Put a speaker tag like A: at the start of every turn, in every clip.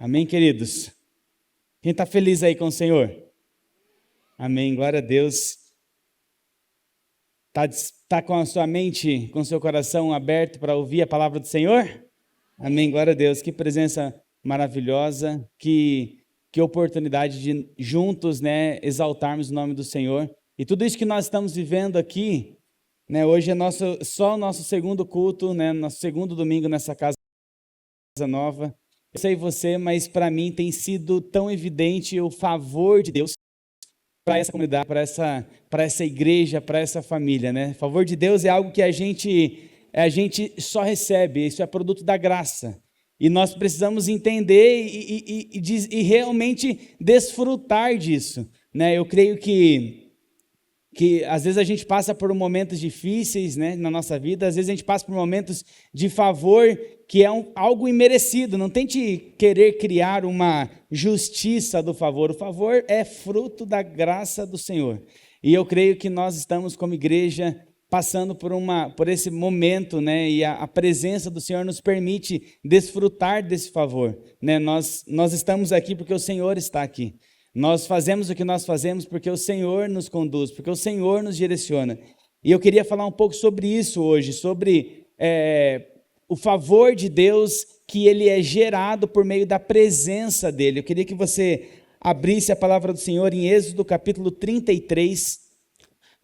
A: Amém, queridos? Quem está feliz aí com o Senhor? Amém, glória a Deus. Tá com a sua mente, com o seu coração aberto para ouvir a palavra do Senhor? Amém, glória a Deus. Que presença maravilhosa, que oportunidade de juntos, exaltarmos o nome do Senhor. E tudo isso que nós estamos vivendo aqui, hoje é só o nosso segundo culto, nosso segundo domingo nessa casa nova. Eu sei você, mas para mim tem sido tão evidente o favor de Deus para essa comunidade, para essa igreja, para essa família, O favor de Deus é algo que a gente só recebe, isso é produto da graça. E nós precisamos entender e realmente desfrutar disso, Eu creio que às vezes a gente passa por momentos difíceis, na nossa vida, às vezes a gente passa por momentos de favor que é algo imerecido. Não tente querer criar uma justiça do favor. O favor é fruto da graça do Senhor. E eu creio que nós estamos como igreja passando por esse momento, e a presença do Senhor nos permite desfrutar desse favor. Nós estamos aqui porque o Senhor está aqui. Nós fazemos o que nós fazemos porque o Senhor nos conduz, porque o Senhor nos direciona. E eu queria falar um pouco sobre isso hoje, sobre o favor de Deus, que ele é gerado por meio da presença dele. Eu queria que você abrisse a palavra do Senhor em Êxodo capítulo 33,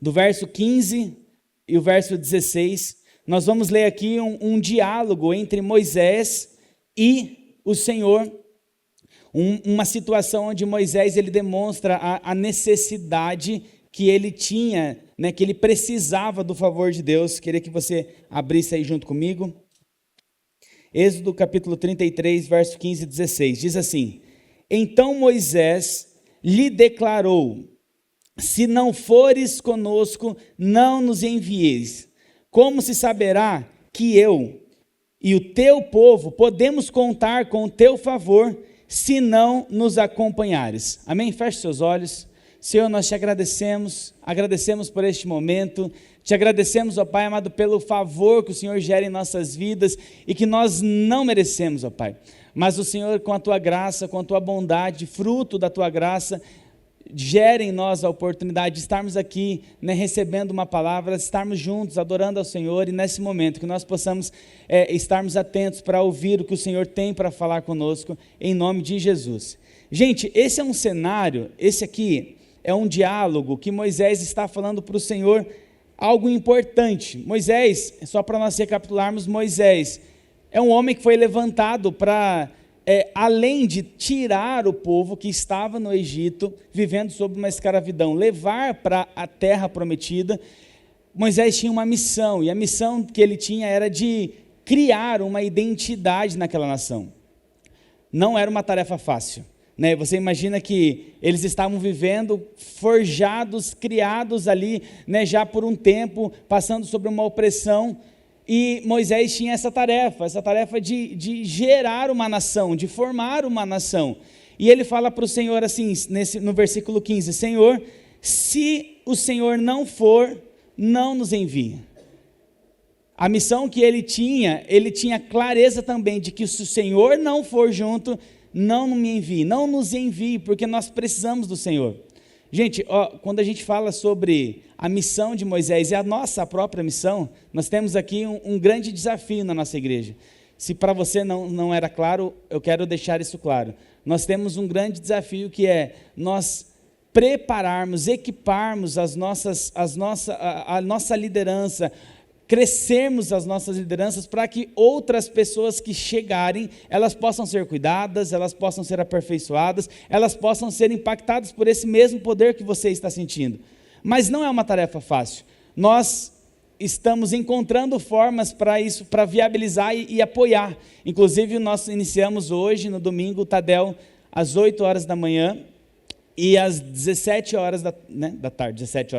A: do verso 15 e o verso 16. Nós vamos ler aqui um diálogo entre Moisés e o Senhor. Uma situação onde Moisés ele demonstra a necessidade que ele tinha, que ele precisava do favor de Deus. Queria que você abrisse aí junto comigo. Êxodo capítulo 33, verso 15 e 16. Diz assim: Então Moisés lhe declarou: Se não fores conosco, não nos envieis. Como se saberá que eu e o teu povo podemos contar com o teu favor, se não nos acompanhares? Amém? Feche seus olhos. Senhor, nós te agradecemos por este momento, te agradecemos, ó Pai amado, pelo favor que o Senhor gera em nossas vidas e que nós não merecemos, ó Pai. Mas o Senhor, com a tua graça, com a tua bondade, fruto da tua graça, gera em nós a oportunidade de estarmos aqui, recebendo uma palavra, estarmos juntos, adorando ao Senhor, e nesse momento que nós possamos estarmos atentos para ouvir o que o Senhor tem para falar conosco, em nome de Jesus. Gente, esse é um cenário, esse aqui é um diálogo que Moisés está falando para o Senhor, algo importante. Moisés, só para nós recapitularmos, Moisés é um homem que foi levantado para... além de tirar o povo que estava no Egito, vivendo sob uma escravidão, levar para a terra prometida, Moisés tinha uma missão, e a missão que ele tinha era de criar uma identidade naquela nação. Não era uma tarefa fácil, Você imagina que eles estavam vivendo, forjados, criados ali, já por um tempo, passando sobre uma opressão. E Moisés tinha essa tarefa de gerar uma nação, de formar uma nação. E ele fala para o Senhor assim, no versículo 15, Senhor, se o Senhor não for, não nos envie. A missão que ele tinha clareza também de que se o Senhor não for junto, não me envie, não nos envie, porque nós precisamos do Senhor. Gente, quando a gente fala sobre a missão de Moisés e a nossa própria missão, nós temos aqui um grande desafio na nossa igreja. Se para você não era claro, eu quero deixar isso claro. Nós temos um grande desafio que é nós prepararmos, equiparmos a nossa liderança, crescermos as nossas lideranças para que outras pessoas que chegarem, elas possam ser cuidadas, elas possam ser aperfeiçoadas, elas possam ser impactadas por esse mesmo poder que você está sentindo. Mas não é uma tarefa fácil. Nós estamos encontrando formas para isso, para viabilizar e apoiar. Inclusive, nós iniciamos hoje, no domingo, o Tadel, às 8 horas da manhã, e às 17 horas da tarde, 17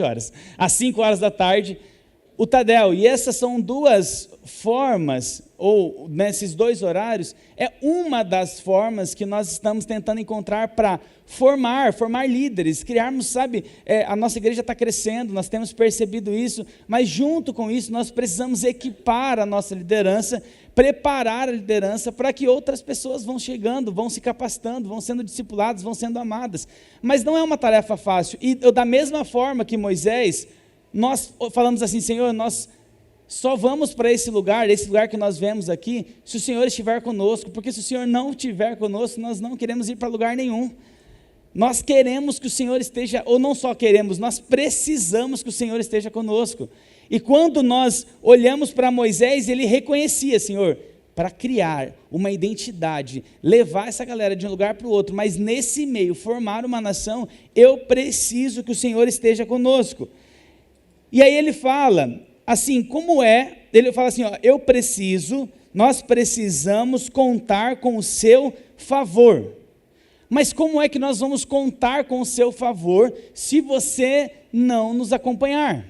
A: horas, às 5 horas da tarde, o Tadel. E essas são formas, ou nesses 2 horários, é uma das formas que nós estamos tentando encontrar para formar líderes, criarmos, sabe, a nossa igreja está crescendo, nós temos percebido isso, mas junto com isso nós precisamos equipar a nossa liderança, preparar a liderança para que outras pessoas vão chegando, vão se capacitando, vão sendo discipuladas, vão sendo amadas, mas não é uma tarefa fácil, e da mesma forma que Moisés, nós falamos assim, Senhor, nós só vamos para esse lugar que nós vemos aqui, se o Senhor estiver conosco, porque se o Senhor não estiver conosco, nós não queremos ir para lugar nenhum. Nós queremos que o Senhor esteja, ou não só queremos, nós precisamos que o Senhor esteja conosco. E quando nós olhamos para Moisés, ele reconhecia, Senhor, para criar uma identidade, levar essa galera de um lugar para o outro, mas nesse meio, formar uma nação, eu preciso que o Senhor esteja conosco. E aí ele fala, assim, como é, ele fala assim, ó, nós precisamos contar com o seu favor. Mas como é que nós vamos contar com o seu favor se você não nos acompanhar?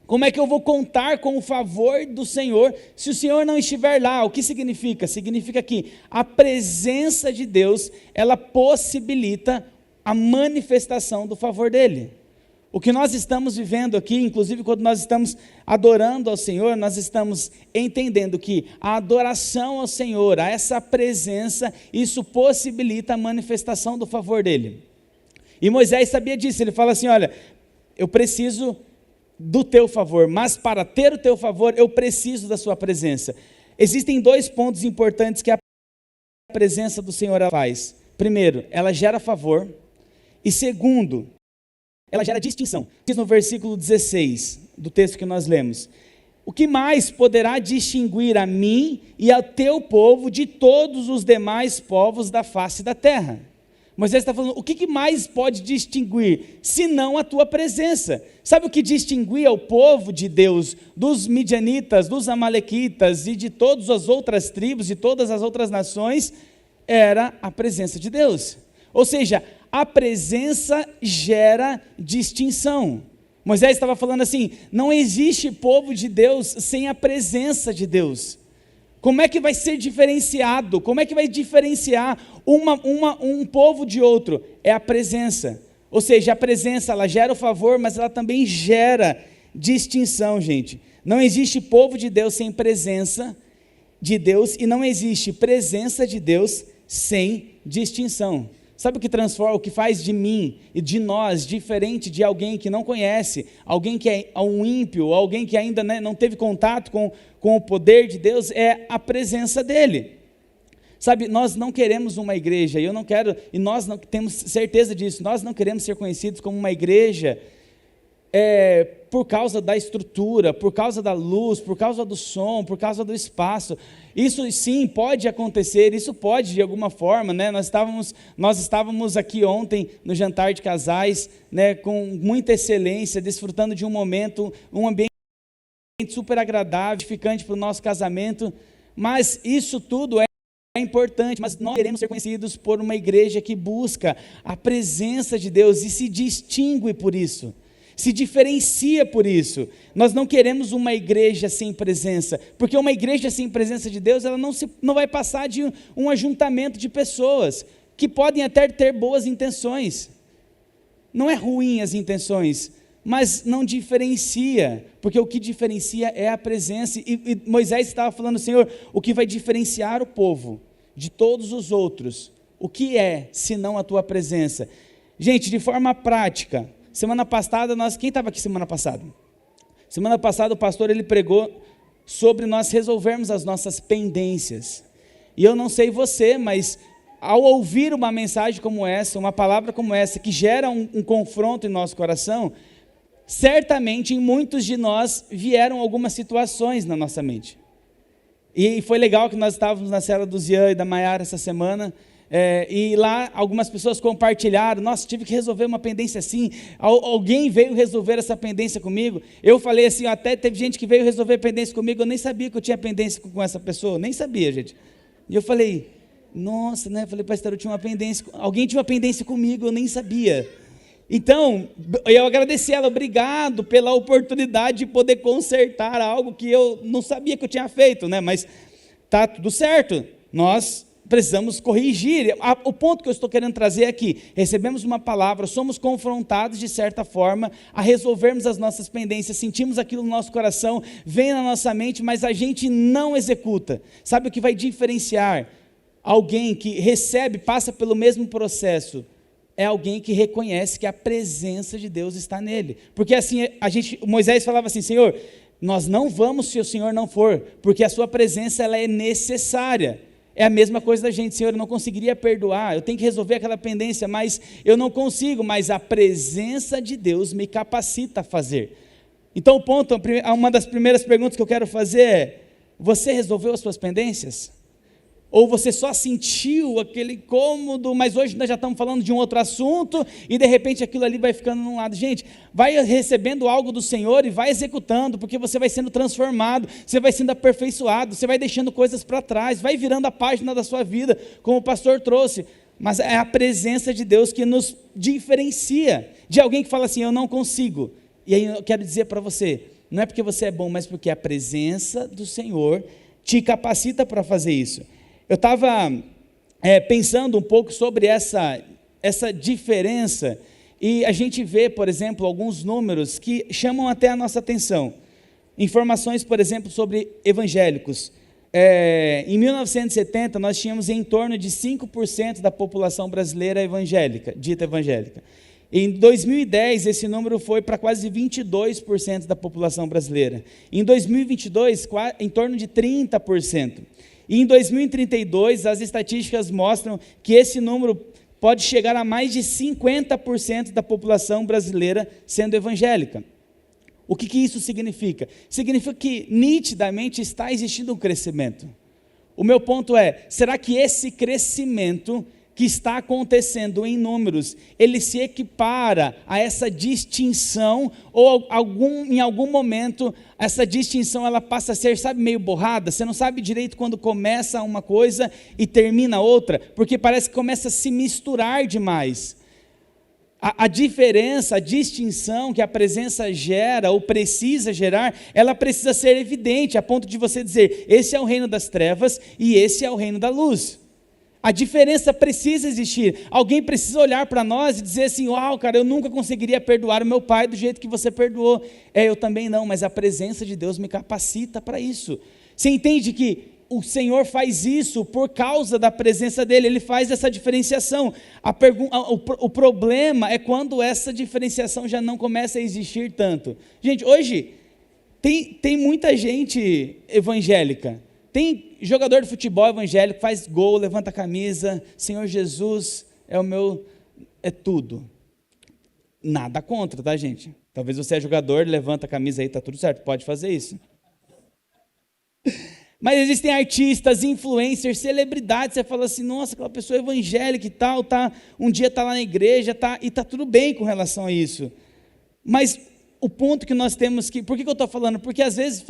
A: Como é que eu vou contar com o favor do Senhor se o Senhor não estiver lá? O que significa? Significa que a presença de Deus, ela possibilita a manifestação do favor dele. O que nós estamos vivendo aqui, inclusive quando nós estamos adorando ao Senhor, nós estamos entendendo que a adoração ao Senhor, a essa presença, isso possibilita a manifestação do favor dele. E Moisés sabia disso, ele fala assim, olha, eu preciso do teu favor, mas para ter o teu favor, eu preciso da sua presença. Existem 2 pontos importantes que a presença do Senhor faz. Primeiro, ela gera favor, e segundo, ela gera distinção. Diz no versículo 16 do texto que nós lemos, o que mais poderá distinguir a mim e ao teu povo de todos os demais povos da face da terra? Moisés está falando, o que mais pode distinguir, senão a tua presença? Sabe o que distinguia o povo de Deus, dos midianitas, dos amalequitas e de todas as outras tribos, de todas as outras nações? Era a presença de Deus. Ou seja, a presença gera distinção. Moisés estava falando assim, não existe povo de Deus sem a presença de Deus. Como é que vai ser diferenciado? Como é que vai diferenciar um povo de outro? É a presença. Ou seja, a presença, ela gera o favor, mas ela também gera distinção, gente. Não existe povo de Deus sem presença de Deus, e não existe presença de Deus sem distinção. Sabe o que transforma, o que faz de mim e de nós diferente de alguém que não conhece, alguém que é um ímpio, alguém que ainda não teve contato com o poder de Deus? É a presença dele. Sabe, nós não queremos uma igreja, e nós não temos certeza disso, nós não queremos ser conhecidos como uma igreja por causa da estrutura, por causa da luz, por causa do som, por causa do espaço. Isso sim pode acontecer, isso pode de alguma forma, né? Nós estávamos aqui ontem no jantar de casais, né, com muita excelência, desfrutando de um momento, um ambiente super agradável, edificante para o nosso casamento, mas isso tudo é importante, mas nós queremos ser conhecidos por uma igreja que busca a presença de Deus e se distingue por isso. Se diferencia por isso. Nós não queremos uma igreja sem presença, porque uma igreja sem presença de Deus, ela não vai passar de um ajuntamento de pessoas, que podem até ter boas intenções. Não é ruim as intenções, mas não diferencia, porque o que diferencia é a presença, e Moisés estava falando, Senhor, o que vai diferenciar o povo de todos os outros, o que é, senão a tua presença? Gente, de forma prática, semana passada, quem estava aqui semana passada? Semana passada o pastor, ele pregou sobre nós resolvermos as nossas pendências, e eu não sei você, mas ao ouvir uma mensagem como essa, uma palavra como essa, que gera um confronto em nosso coração, certamente em muitos de nós vieram algumas situações na nossa mente, e foi legal que nós estávamos na cela do Zian e da Maiara essa semana, e lá algumas pessoas compartilharam, nossa, tive que resolver uma pendência assim, alguém veio resolver essa pendência comigo, eu falei assim, até teve gente que veio resolver pendência comigo, eu nem sabia que eu tinha pendência com essa pessoa, nem sabia, gente, e eu falei, nossa, né, falei, pastor, eu tinha uma pendência, alguém tinha uma pendência comigo, eu nem sabia, Então, eu agradeci ela, obrigado pela oportunidade de poder consertar algo que eu não sabia que eu tinha feito, né? Mas tá tudo certo, nós precisamos corrigir. O ponto que eu estou querendo trazer aqui, recebemos uma palavra, somos confrontados de certa forma a resolvermos as nossas pendências, sentimos aquilo no nosso coração, vem na nossa mente, mas a gente não executa. Sabe o que vai diferenciar alguém que recebe, passa pelo mesmo processo? É alguém que reconhece que a presença de Deus está nele. Porque assim, Moisés falava assim: Senhor, nós não vamos se o Senhor não for, porque a sua presença ela é necessária. É a mesma coisa da gente: Senhor, eu não conseguiria perdoar, eu tenho que resolver aquela pendência, mas eu não consigo, mas a presença de Deus me capacita a fazer. Então o ponto, uma das primeiras perguntas que eu quero fazer é: você resolveu as suas pendências? Ou você só sentiu aquele incômodo, mas hoje nós já estamos falando de um outro assunto, e de repente aquilo ali vai ficando num lado. Gente, vai recebendo algo do Senhor e vai executando, porque você vai sendo transformado, você vai sendo aperfeiçoado, você vai deixando coisas para trás, vai virando a página da sua vida, como o pastor trouxe. Mas é a presença de Deus que nos diferencia de alguém que fala assim: eu não consigo. E aí eu quero dizer para você, não é porque você é bom, mas porque a presença do Senhor te capacita para fazer isso. Eu estava pensando um pouco sobre essa diferença, e a gente vê, por exemplo, alguns números que chamam até a nossa atenção. Informações, por exemplo, sobre evangélicos. Em 1970, nós tínhamos em torno de 5% da população brasileira evangélica, dita evangélica. Em 2010, esse número foi para quase 22% da população brasileira. Em 2022, em torno de 30%. E em 2032, as estatísticas mostram que esse número pode chegar a mais de 50% da população brasileira sendo evangélica. O que isso significa? Significa que nitidamente está existindo um crescimento. O meu ponto é: será que esse crescimento que está acontecendo em números, ele se equipara a essa distinção, ou em algum momento essa distinção ela passa a ser, sabe, meio borrada? Você não sabe direito quando começa uma coisa e termina outra, porque parece que começa a se misturar demais. A diferença, a distinção que a presença gera ou precisa gerar, ela precisa ser evidente, a ponto de você dizer: esse é o reino das trevas e esse é o reino da luz. A diferença precisa existir. Alguém precisa olhar para nós e dizer assim: uau, cara, eu nunca conseguiria perdoar o meu pai do jeito que você perdoou. Eu também não, mas a presença de Deus me capacita para isso. Você entende que o Senhor faz isso por causa da presença dEle, Ele faz essa diferenciação. O problema é quando essa diferenciação já não começa a existir tanto. Gente, hoje tem muita gente evangélica. Tem jogador de futebol evangélico, faz gol, levanta a camisa: Senhor Jesus é tudo. Nada contra, tá, gente? Talvez você é jogador, levanta a camisa aí, tá tudo certo, pode fazer isso. Mas existem artistas, influencers, celebridades, você fala assim: nossa, aquela pessoa evangélica e tal, um dia está lá na igreja, e está tudo bem com relação a isso. Mas o ponto que nós temos que... Por que eu estou falando? Porque às vezes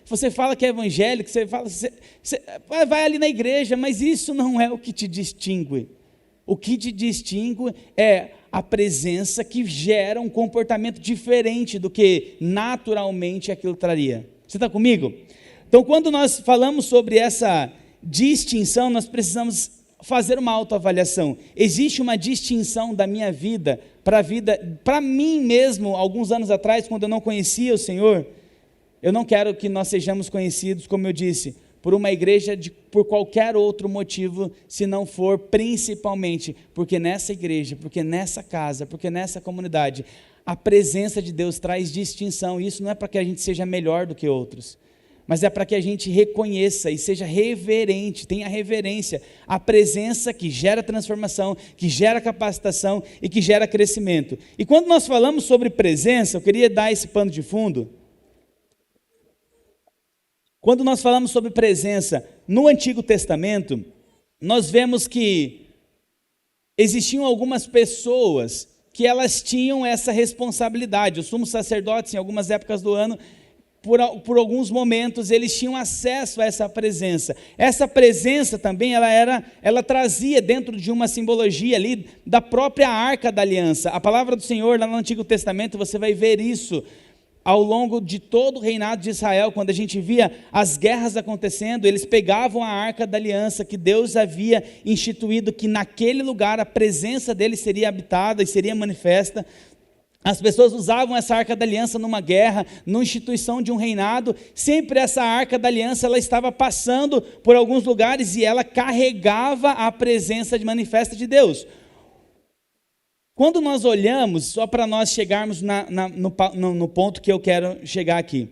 A: você fala que é evangélico, você vai ali na igreja, mas isso não é o que te distingue. O que te distingue é a presença que gera um comportamento diferente do que naturalmente aquilo traria. Você está comigo? Então, quando nós falamos sobre essa distinção, nós precisamos fazer uma autoavaliação. Existe uma distinção da minha vida para mim mesmo, alguns anos atrás, quando eu não conhecia o Senhor. Eu não quero que nós sejamos conhecidos, como eu disse, por uma igreja por qualquer outro motivo, se não for principalmente porque nessa igreja, porque nessa casa, porque nessa comunidade, a presença de Deus traz distinção. E isso não é para que a gente seja melhor do que outros, mas é para que a gente reconheça e seja reverente, tenha reverência à presença que gera transformação, que gera capacitação e que gera crescimento. E quando nós falamos sobre presença, eu queria dar esse pano de fundo. Quando nós falamos sobre presença no Antigo Testamento, nós vemos que existiam algumas pessoas que elas tinham essa responsabilidade. Os sumos sacerdotes, em algumas épocas do ano, por alguns momentos, eles tinham acesso a essa presença. Essa presença também, ela trazia dentro de uma simbologia ali da própria Arca da Aliança. A palavra do Senhor, lá no Antigo Testamento, você vai ver isso ao longo de todo o reinado de Israel. Quando a gente via as guerras acontecendo, eles pegavam a Arca da Aliança que Deus havia instituído, que naquele lugar a presença dele seria habitada e seria manifesta. As pessoas usavam essa Arca da Aliança numa guerra, numa instituição de um reinado. Sempre essa Arca da Aliança, ela estava passando por alguns lugares e ela carregava a presença manifesta de Deus. Quando nós olhamos, só para nós chegarmos no ponto que eu quero chegar aqui,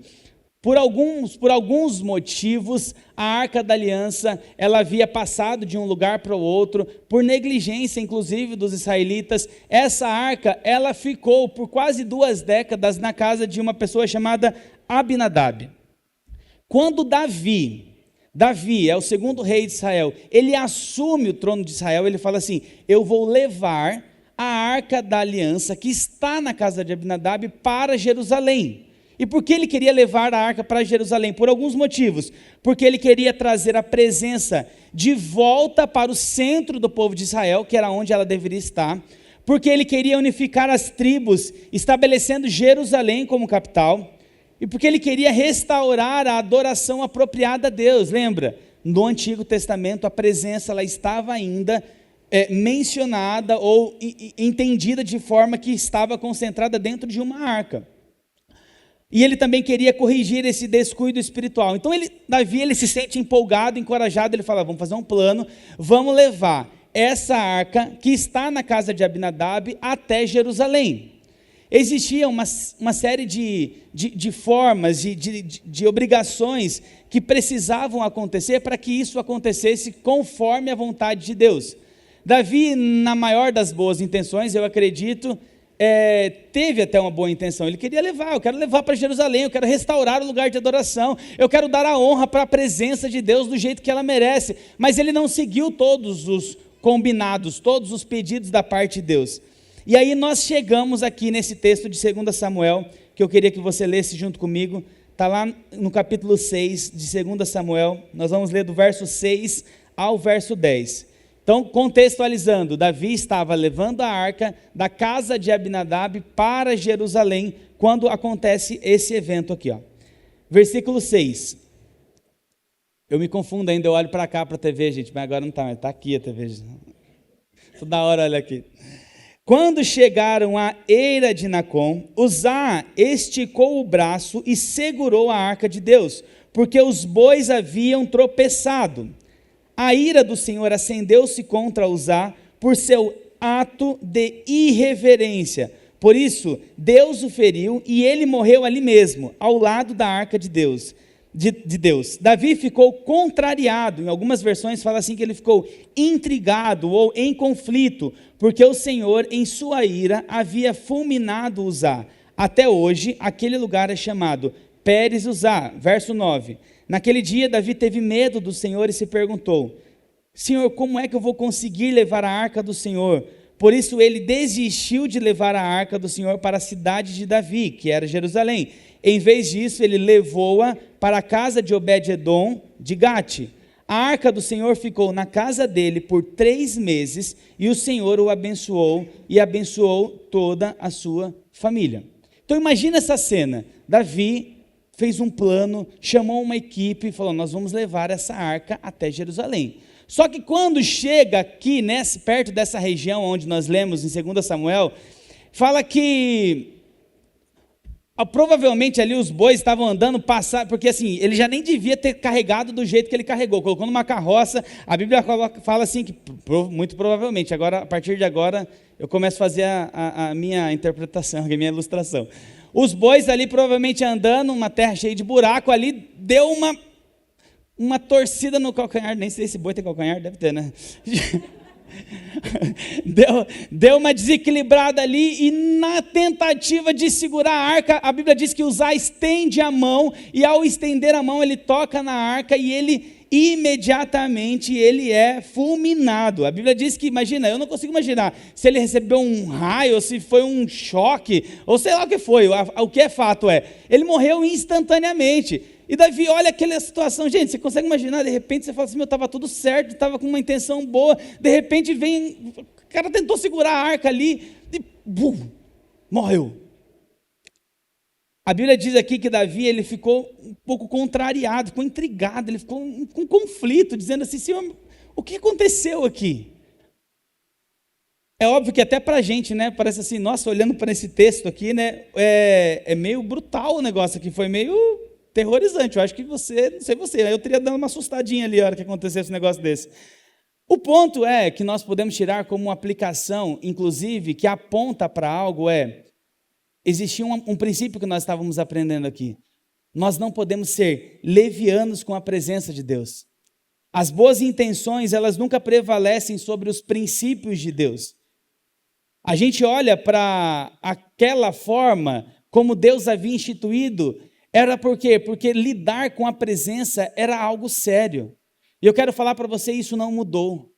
A: por alguns motivos, a Arca da Aliança, ela havia passado de um lugar para o outro, por negligência, inclusive, dos israelitas. Essa arca, ela ficou por quase 2 décadas na casa de uma pessoa chamada Abinadab. Quando Davi é o segundo rei de Israel, ele assume o trono de Israel, ele fala assim: eu vou levar a Arca da Aliança, que está na casa de Abinadab, para Jerusalém. E por que ele queria levar a arca para Jerusalém? Por alguns motivos. Porque ele queria trazer a presença de volta para o centro do povo de Israel, que era onde ela deveria estar. Porque ele queria unificar as tribos, estabelecendo Jerusalém como capital. E porque ele queria restaurar a adoração apropriada a Deus. Lembra? No Antigo Testamento, a presença ela estava ainda mencionada ou entendida de forma que estava concentrada dentro de uma arca. E ele também queria corrigir esse descuido espiritual. Então Davi ele se sente empolgado, encorajado, ele fala: vamos fazer um plano, vamos levar essa arca que está na casa de Abinadab até Jerusalém. Existia uma série de formas, de obrigações que precisavam acontecer para que isso acontecesse conforme a vontade de Deus. Davi, na maior das boas intenções, eu acredito, teve até uma boa intenção. Ele queria levar, eu quero levar para Jerusalém, eu quero restaurar o lugar de adoração, eu quero dar a honra para a presença de Deus do jeito que ela merece, mas ele não seguiu todos os combinados, todos os pedidos da parte de Deus. E aí nós chegamos aqui nesse texto de 2 Samuel, que eu queria que você lesse junto comigo, está lá no capítulo 6 de 2 Samuel, nós vamos ler do verso 6 ao verso 10. Então, contextualizando, Davi estava levando a arca da casa de Abinadab para Jerusalém, quando acontece esse evento aqui, ó. Versículo 6. Eu me confundo ainda, eu olho para cá para a TV, gente, mas agora não está, mas está aqui a TV. Toda hora olha aqui. Quando chegaram à eira de Nacon, Uzá esticou o braço e segurou a arca de Deus, porque os bois haviam tropeçado. A ira do Senhor acendeu-se contra Uzá por seu ato de irreverência. Por isso, Deus o feriu e ele morreu ali mesmo, ao lado da arca de Deus. Davi ficou contrariado, em algumas versões fala assim que ele ficou intrigado ou em conflito, porque o Senhor em sua ira havia fulminado Uzá. Até hoje, aquele lugar é chamado Pérez Uzá. Verso 9. Naquele dia, Davi teve medo do Senhor e se perguntou: Senhor, como é que eu vou conseguir levar a arca do Senhor? Por isso ele desistiu de levar a arca do Senhor para a cidade de Davi, que era Jerusalém. Em vez disso, ele levou-a para a casa de Obed-edom de Gate. A arca do Senhor ficou na casa dele por 3 meses, e o Senhor o abençoou e abençoou toda a sua família. Então imagina essa cena. Davi fez um plano, chamou uma equipe e falou: nós vamos levar essa arca até Jerusalém. Só que quando chega aqui, perto dessa região onde nós lemos em 2 Samuel, fala que provavelmente ali os bois estavam andando, porque assim, ele já nem devia ter carregado do jeito que ele carregou, colocou numa carroça. A Bíblia fala assim, que muito provavelmente, agora, a partir de agora, eu começo a fazer a minha interpretação, a minha ilustração. Os bois ali provavelmente andando, uma terra cheia de buraco ali, deu uma torcida no calcanhar, nem sei se boi tem calcanhar, deve ter, né? Deu uma desequilibrada ali, e na tentativa de segurar a arca, a Bíblia diz que Uzá estende a mão, e ao estender a mão ele toca na arca, e ele imediatamente ele é fulminado. A Bíblia diz que, imagina, eu não consigo imaginar se ele recebeu um raio, ou se foi um choque, ou sei lá o que foi. O que é fato ele morreu instantaneamente. E Davi olha aquela situação, gente, você consegue imaginar, de repente você fala assim, estava tudo certo, estava com uma intenção boa, de repente vem, o cara tentou segurar a arca ali, e morreu. A Bíblia diz aqui que Davi, ele ficou um pouco contrariado, ficou intrigado, ele ficou com conflito, dizendo assim, Senhor, o que aconteceu aqui? É óbvio que até para a gente, né, parece assim, nossa, olhando para esse texto aqui, né, é meio brutal o negócio aqui, foi meio terrorizante. Eu acho que você, não sei você, eu teria dado uma assustadinha ali a hora que acontecesse um negócio desse. O ponto é que nós podemos tirar como uma aplicação, inclusive, que aponta para algo, existia um princípio que nós estávamos aprendendo aqui. Nós não podemos ser levianos com a presença de Deus. As boas intenções, elas nunca prevalecem sobre os princípios de Deus. A gente olha para aquela forma como Deus havia instituído, era por quê? Porque lidar com a presença era algo sério. E eu quero falar para você, isso não mudou.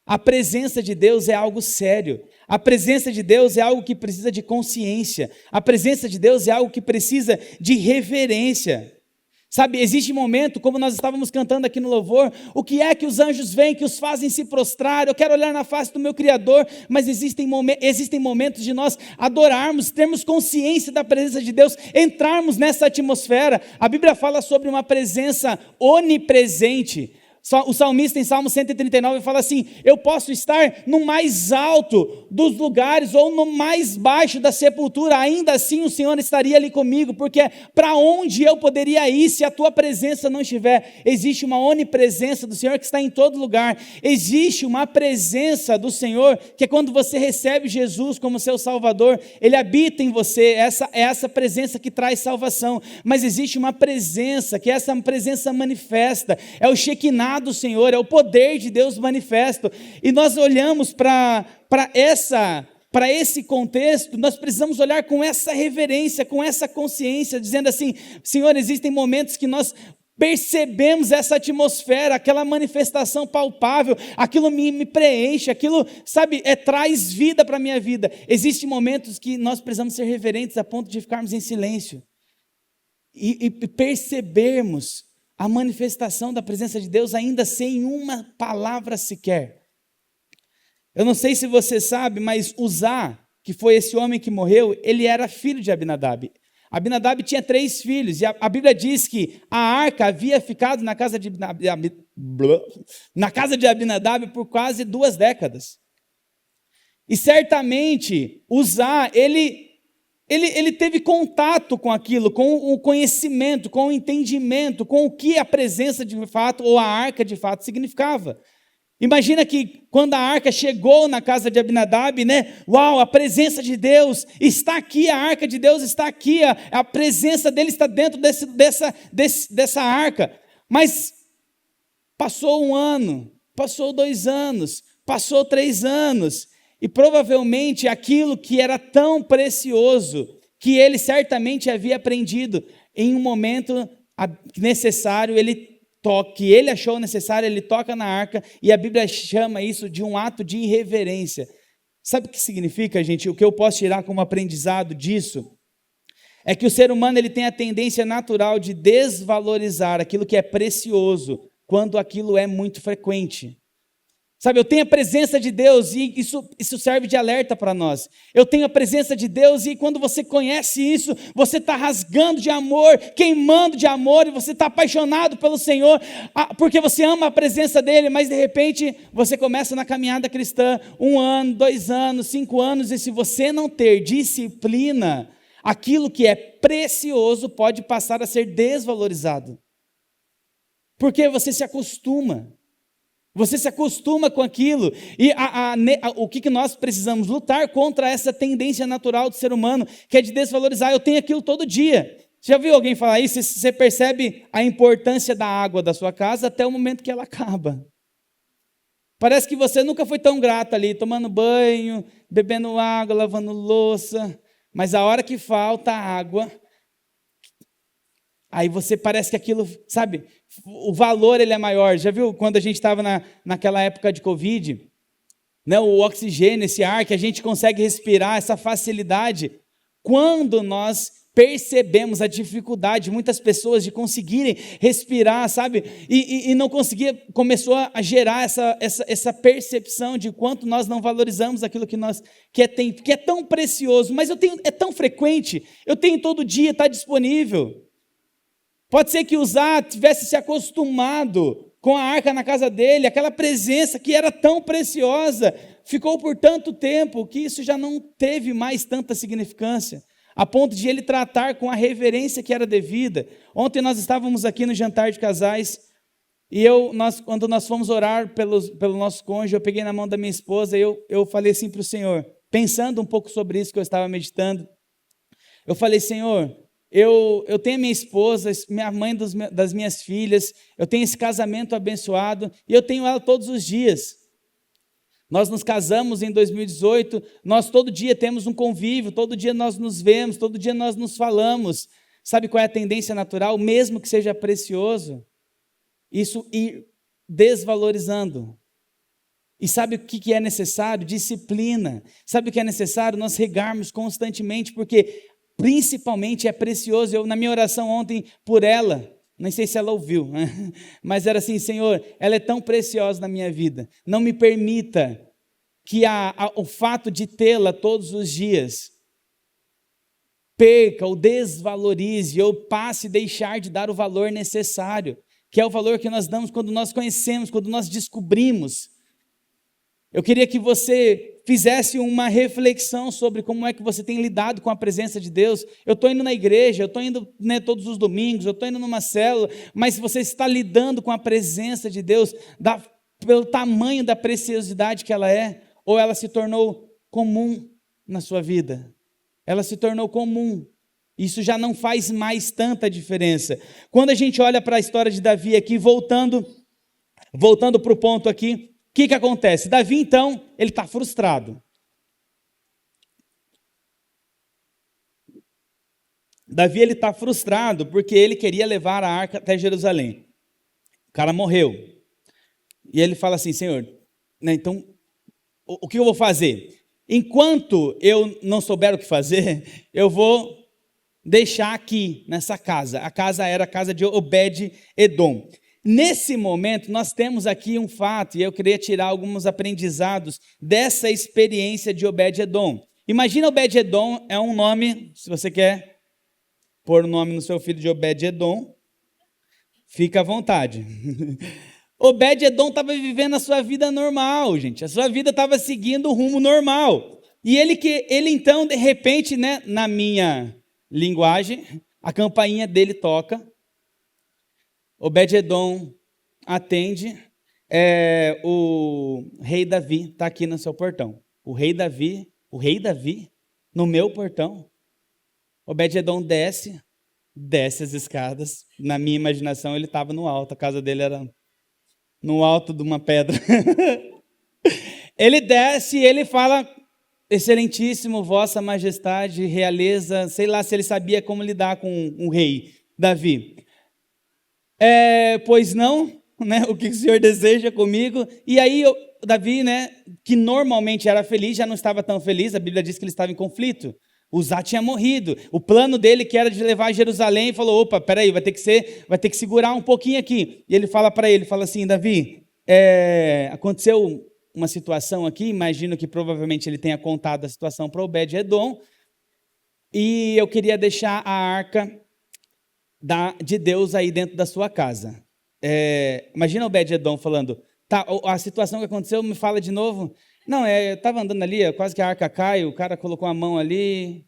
A: A presença de Deus é algo sério. A presença de Deus é algo que precisa de consciência. A presença de Deus é algo que precisa de reverência. Sabe, existe momento, como nós estávamos cantando aqui no louvor, o que é que os anjos vêm, que os fazem se prostrar? Eu quero olhar na face do meu Criador, mas existem momentos de nós adorarmos, termos consciência da presença de Deus, entrarmos nessa atmosfera. A Bíblia fala sobre uma presença onipresente. O salmista em Salmo 139 fala assim, eu posso estar no mais alto dos lugares ou no mais baixo da sepultura, ainda assim o Senhor estaria ali comigo, porque para onde eu poderia ir se a tua presença não estiver? Existe uma onipresença do Senhor que está em todo lugar, existe uma presença do Senhor, que é quando você recebe Jesus como seu Salvador, Ele habita em você, essa presença que traz salvação, mas existe uma presença, que essa presença manifesta, é o Shekinah do Senhor, é o poder de Deus manifesto, e nós olhamos para esse contexto, nós precisamos olhar com essa reverência, com essa consciência, dizendo assim, Senhor, existem momentos que nós percebemos essa atmosfera, aquela manifestação palpável, aquilo me preenche, aquilo, sabe, traz vida para a minha vida. Existem momentos que nós precisamos ser reverentes a ponto de ficarmos em silêncio e percebermos a manifestação da presença de Deus ainda sem uma palavra sequer. Eu não sei se você sabe, mas Uzá, que foi esse homem que morreu, ele era filho de Abinadab. Abinadab tinha 3 filhos, e a Bíblia diz que a arca havia ficado na casa de Abinadab por quase 2 décadas. E certamente, Uzá, ele teve contato com aquilo, com o conhecimento, com o entendimento, com o que a presença de fato, ou a arca de fato significava. Imagina que quando a arca chegou na casa de Abinadab, né? Uau, a presença de Deus está aqui, a arca de Deus está aqui, a presença dele está dentro dessa arca. Mas passou 1 ano, passou 2 anos, passou 3 anos, e provavelmente aquilo que era tão precioso, que ele certamente havia aprendido, em um momento necessário, que ele achou necessário, ele toca na arca, e a Bíblia chama isso de um ato de irreverência. Sabe o que significa, gente? O que eu posso tirar como aprendizado disso? É que o ser humano ele tem a tendência natural de desvalorizar aquilo que é precioso, quando aquilo é muito frequente. Sabe, eu tenho a presença de Deus e isso serve de alerta para nós. Eu tenho a presença de Deus e quando você conhece isso, você está rasgando de amor, queimando de amor e você está apaixonado pelo Senhor, porque você ama a presença dEle, mas de repente você começa na caminhada cristã, 1 ano, 2 anos, 5 anos, e se você não ter disciplina, aquilo que é precioso pode passar a ser desvalorizado. Porque você se acostuma. Você se acostuma com aquilo, e o que nós precisamos? Lutar contra essa tendência natural do ser humano, que é de desvalorizar. Eu tenho aquilo todo dia. Você já viu alguém falar isso? Você percebe a importância da água da sua casa até o momento que ela acaba. Parece que você nunca foi tão grato ali, tomando banho, bebendo água, lavando louça, mas a hora que falta água, Aí você parece que aquilo, sabe, o valor ele é maior. Já viu quando a gente estava naquela época de Covid, né, o oxigênio, esse ar que a gente consegue respirar, essa facilidade. Quando nós percebemos a dificuldade de muitas pessoas de conseguirem respirar, sabe, e não conseguia, começou a gerar essa percepção de quanto nós não valorizamos aquilo que é tão precioso, mas é tão frequente, eu tenho todo dia, está disponível. Pode ser que o Zá tivesse se acostumado com a arca na casa dele, aquela presença que era tão preciosa, ficou por tanto tempo que isso já não teve mais tanta significância, a ponto de ele tratar com a reverência que era devida. Ontem nós estávamos aqui no jantar de casais, e quando nós fomos orar pelo nosso cônjuge, eu peguei na mão da minha esposa e eu falei assim para o Senhor, pensando um pouco sobre isso que eu estava meditando, eu falei: Senhor, eu tenho minha esposa, minha mãe das minhas filhas, eu tenho esse casamento abençoado, e eu tenho ela todos os dias. Nós nos casamos em 2018, nós todo dia temos um convívio, todo dia nós nos vemos, todo dia nós nos falamos. Sabe qual é a tendência natural? Mesmo que seja precioso, isso ir desvalorizando. E sabe o que é necessário? Disciplina. Sabe o que é necessário? Nós regarmos constantemente, porque principalmente é precioso. Eu, na minha oração ontem por ela, não sei se ela ouviu, né? Mas era assim: Senhor, ela é tão preciosa na minha vida, não me permita que o fato de tê-la todos os dias perca ou desvalorize, ou passe a deixar de dar o valor necessário, que é o valor que nós damos quando nós conhecemos, quando nós descobrimos. Eu queria que você fizesse uma reflexão sobre como é que você tem lidado com a presença de Deus. Eu estou indo na igreja, eu estou indo, né, todos os domingos, eu estou indo numa célula, mas você está lidando com a presença de Deus pelo tamanho da preciosidade que ela é, ou ela se tornou comum na sua vida? Ela se tornou comum. Isso já não faz mais tanta diferença. Quando a gente olha para a história de Davi aqui, voltando para o ponto aqui, o que acontece? Davi, então, ele está frustrado. Davi, ele está frustrado porque ele queria levar a arca até Jerusalém. O cara morreu. E ele fala assim: Senhor, né, então, o que eu vou fazer? Enquanto eu não souber o que fazer, eu vou deixar aqui nessa casa. A casa era a casa de Obed-Edom. Nesse momento, nós temos aqui um fato, e eu queria tirar alguns aprendizados dessa experiência de Obed-Edom. Imagina, Obed-Edom é um nome, se você quer pôr o nome no seu filho de Obed-Edom, fica à vontade. Obed-Edom estava vivendo a sua vida normal, gente. A sua vida estava seguindo o rumo normal. E ele então, de repente, né, na minha linguagem, a campainha dele toca. Obed-Edom atende, o rei Davi está aqui no seu portão. O rei Davi, no meu portão. Obed-Edom desce as escadas. Na minha imaginação, ele estava no alto, a casa dele era no alto de uma pedra. Ele desce e ele fala: Excelentíssimo, vossa majestade, realeza, sei lá se ele sabia como lidar com o rei Davi. Pois não, né? O que o Senhor deseja comigo? E aí Davi, né, que normalmente era feliz, já não estava tão feliz. A Bíblia diz que ele estava em conflito. Uzá tinha morrido. O plano dele, que era de levar a Jerusalém, falou: opa, peraí, vai ter que segurar um pouquinho aqui. E ele fala para ele, fala assim: Davi, aconteceu uma situação aqui, imagino que provavelmente ele tenha contado a situação para Obed-Edom, e eu queria deixar a arca de Deus aí dentro da sua casa. Imagina Obed-Edom falando: tá, a situação que aconteceu, me fala de novo. Não, eu estava andando ali, quase que a arca cai, o cara colocou a mão ali,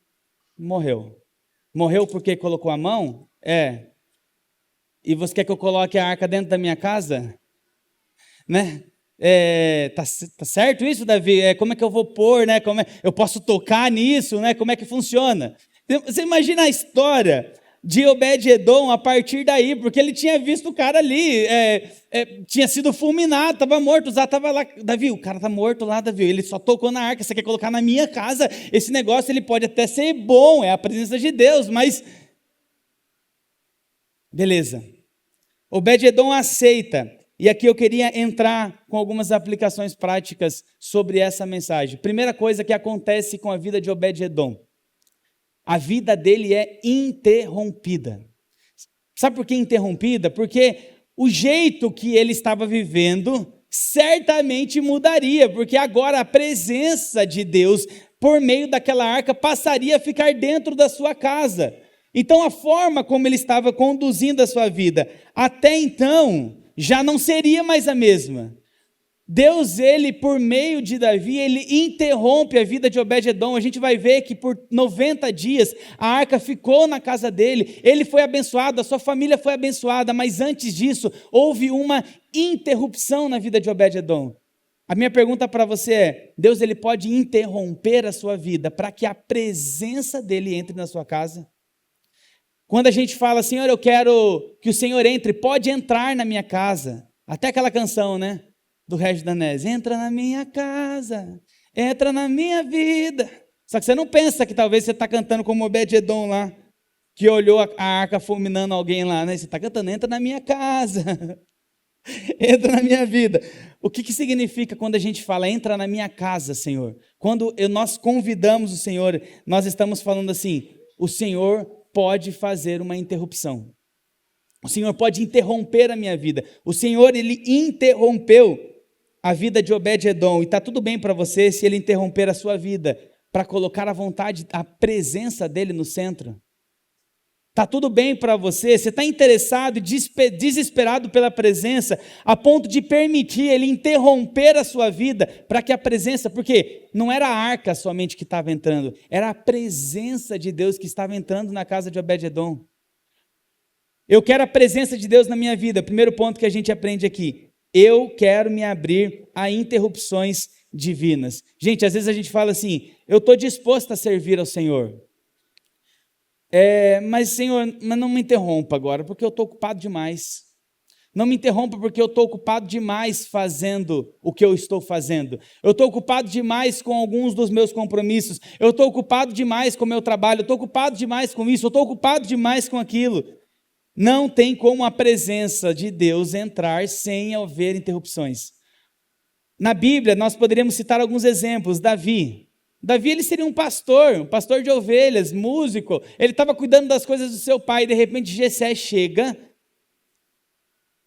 A: morreu. Morreu porque colocou a mão? E você quer que eu coloque a arca dentro da minha casa? Né? Tá certo isso, Davi? Como é que eu vou pôr, né? Eu posso tocar nisso, né? Como é que funciona? Você imagina a história de Obed-Edom a partir daí, porque ele tinha visto o cara ali, tinha sido fulminado, estava morto, Uzá estava lá. Davi, o cara está morto lá, Davi, ele só tocou na arca, você quer colocar na minha casa? Esse negócio ele pode até ser bom, é a presença de Deus, mas Beleza. Obed-edom aceita. E aqui eu queria entrar com algumas aplicações práticas sobre essa mensagem. Primeira coisa que acontece com a vida de Obed-edom. A vida dele é interrompida. Sabe por que interrompida? Porque o jeito que ele estava vivendo certamente mudaria, porque agora a presença de Deus, por meio daquela arca, passaria a ficar dentro da sua casa. Então a forma como ele estava conduzindo a sua vida, até então, já não seria mais a mesma. Deus, ele, por meio de Davi, ele interrompe a vida de Obed-edom. A gente vai ver que por 90 dias a arca ficou na casa dele, ele foi abençoado, a sua família foi abençoada, mas antes disso houve uma interrupção na vida de Obed-edom. A minha pergunta para você é: Deus, ele pode interromper a sua vida para que a presença dele entre na sua casa? Quando a gente fala, Senhor, eu quero que o Senhor entre, pode entrar na minha casa. Até aquela canção, né? Do Regis Danese, entra na minha casa, entra na minha vida. Só que você não pensa que talvez você está cantando como Obed-edom lá, que olhou a arca fulminando alguém lá, né? Você está cantando, entra na minha casa, entra na minha vida. O que significa quando a gente fala, entra na minha casa, Senhor? Quando nós convidamos o Senhor, nós estamos falando assim, o Senhor pode fazer uma interrupção. O Senhor pode interromper a minha vida. O Senhor, ele interrompeu a vida de Obed-edom, e está tudo bem para você se ele interromper a sua vida, para colocar a vontade, a presença dele no centro. Está tudo bem para você está interessado e desesperado pela presença, a ponto de permitir ele interromper a sua vida, para que a presença, porque não era a arca somente que estava entrando, era a presença de Deus que estava entrando na casa de Obed-edom. Eu quero a presença de Deus na minha vida, primeiro ponto que a gente aprende aqui. Eu quero me abrir a interrupções divinas. Gente, às vezes a gente fala assim, eu estou disposto a servir ao Senhor. Mas Senhor, não me interrompa agora, porque eu estou ocupado demais. Não me interrompa porque eu estou ocupado demais fazendo o que eu estou fazendo. Eu estou ocupado demais com alguns dos meus compromissos. Eu estou ocupado demais com o meu trabalho. Eu estou ocupado demais com isso. Eu estou ocupado demais com aquilo. Não tem como a presença de Deus entrar sem haver interrupções. Na Bíblia, nós poderíamos citar alguns exemplos. Davi, ele seria um pastor de ovelhas, músico. Ele estava cuidando das coisas do seu pai, e de repente Jessé chega,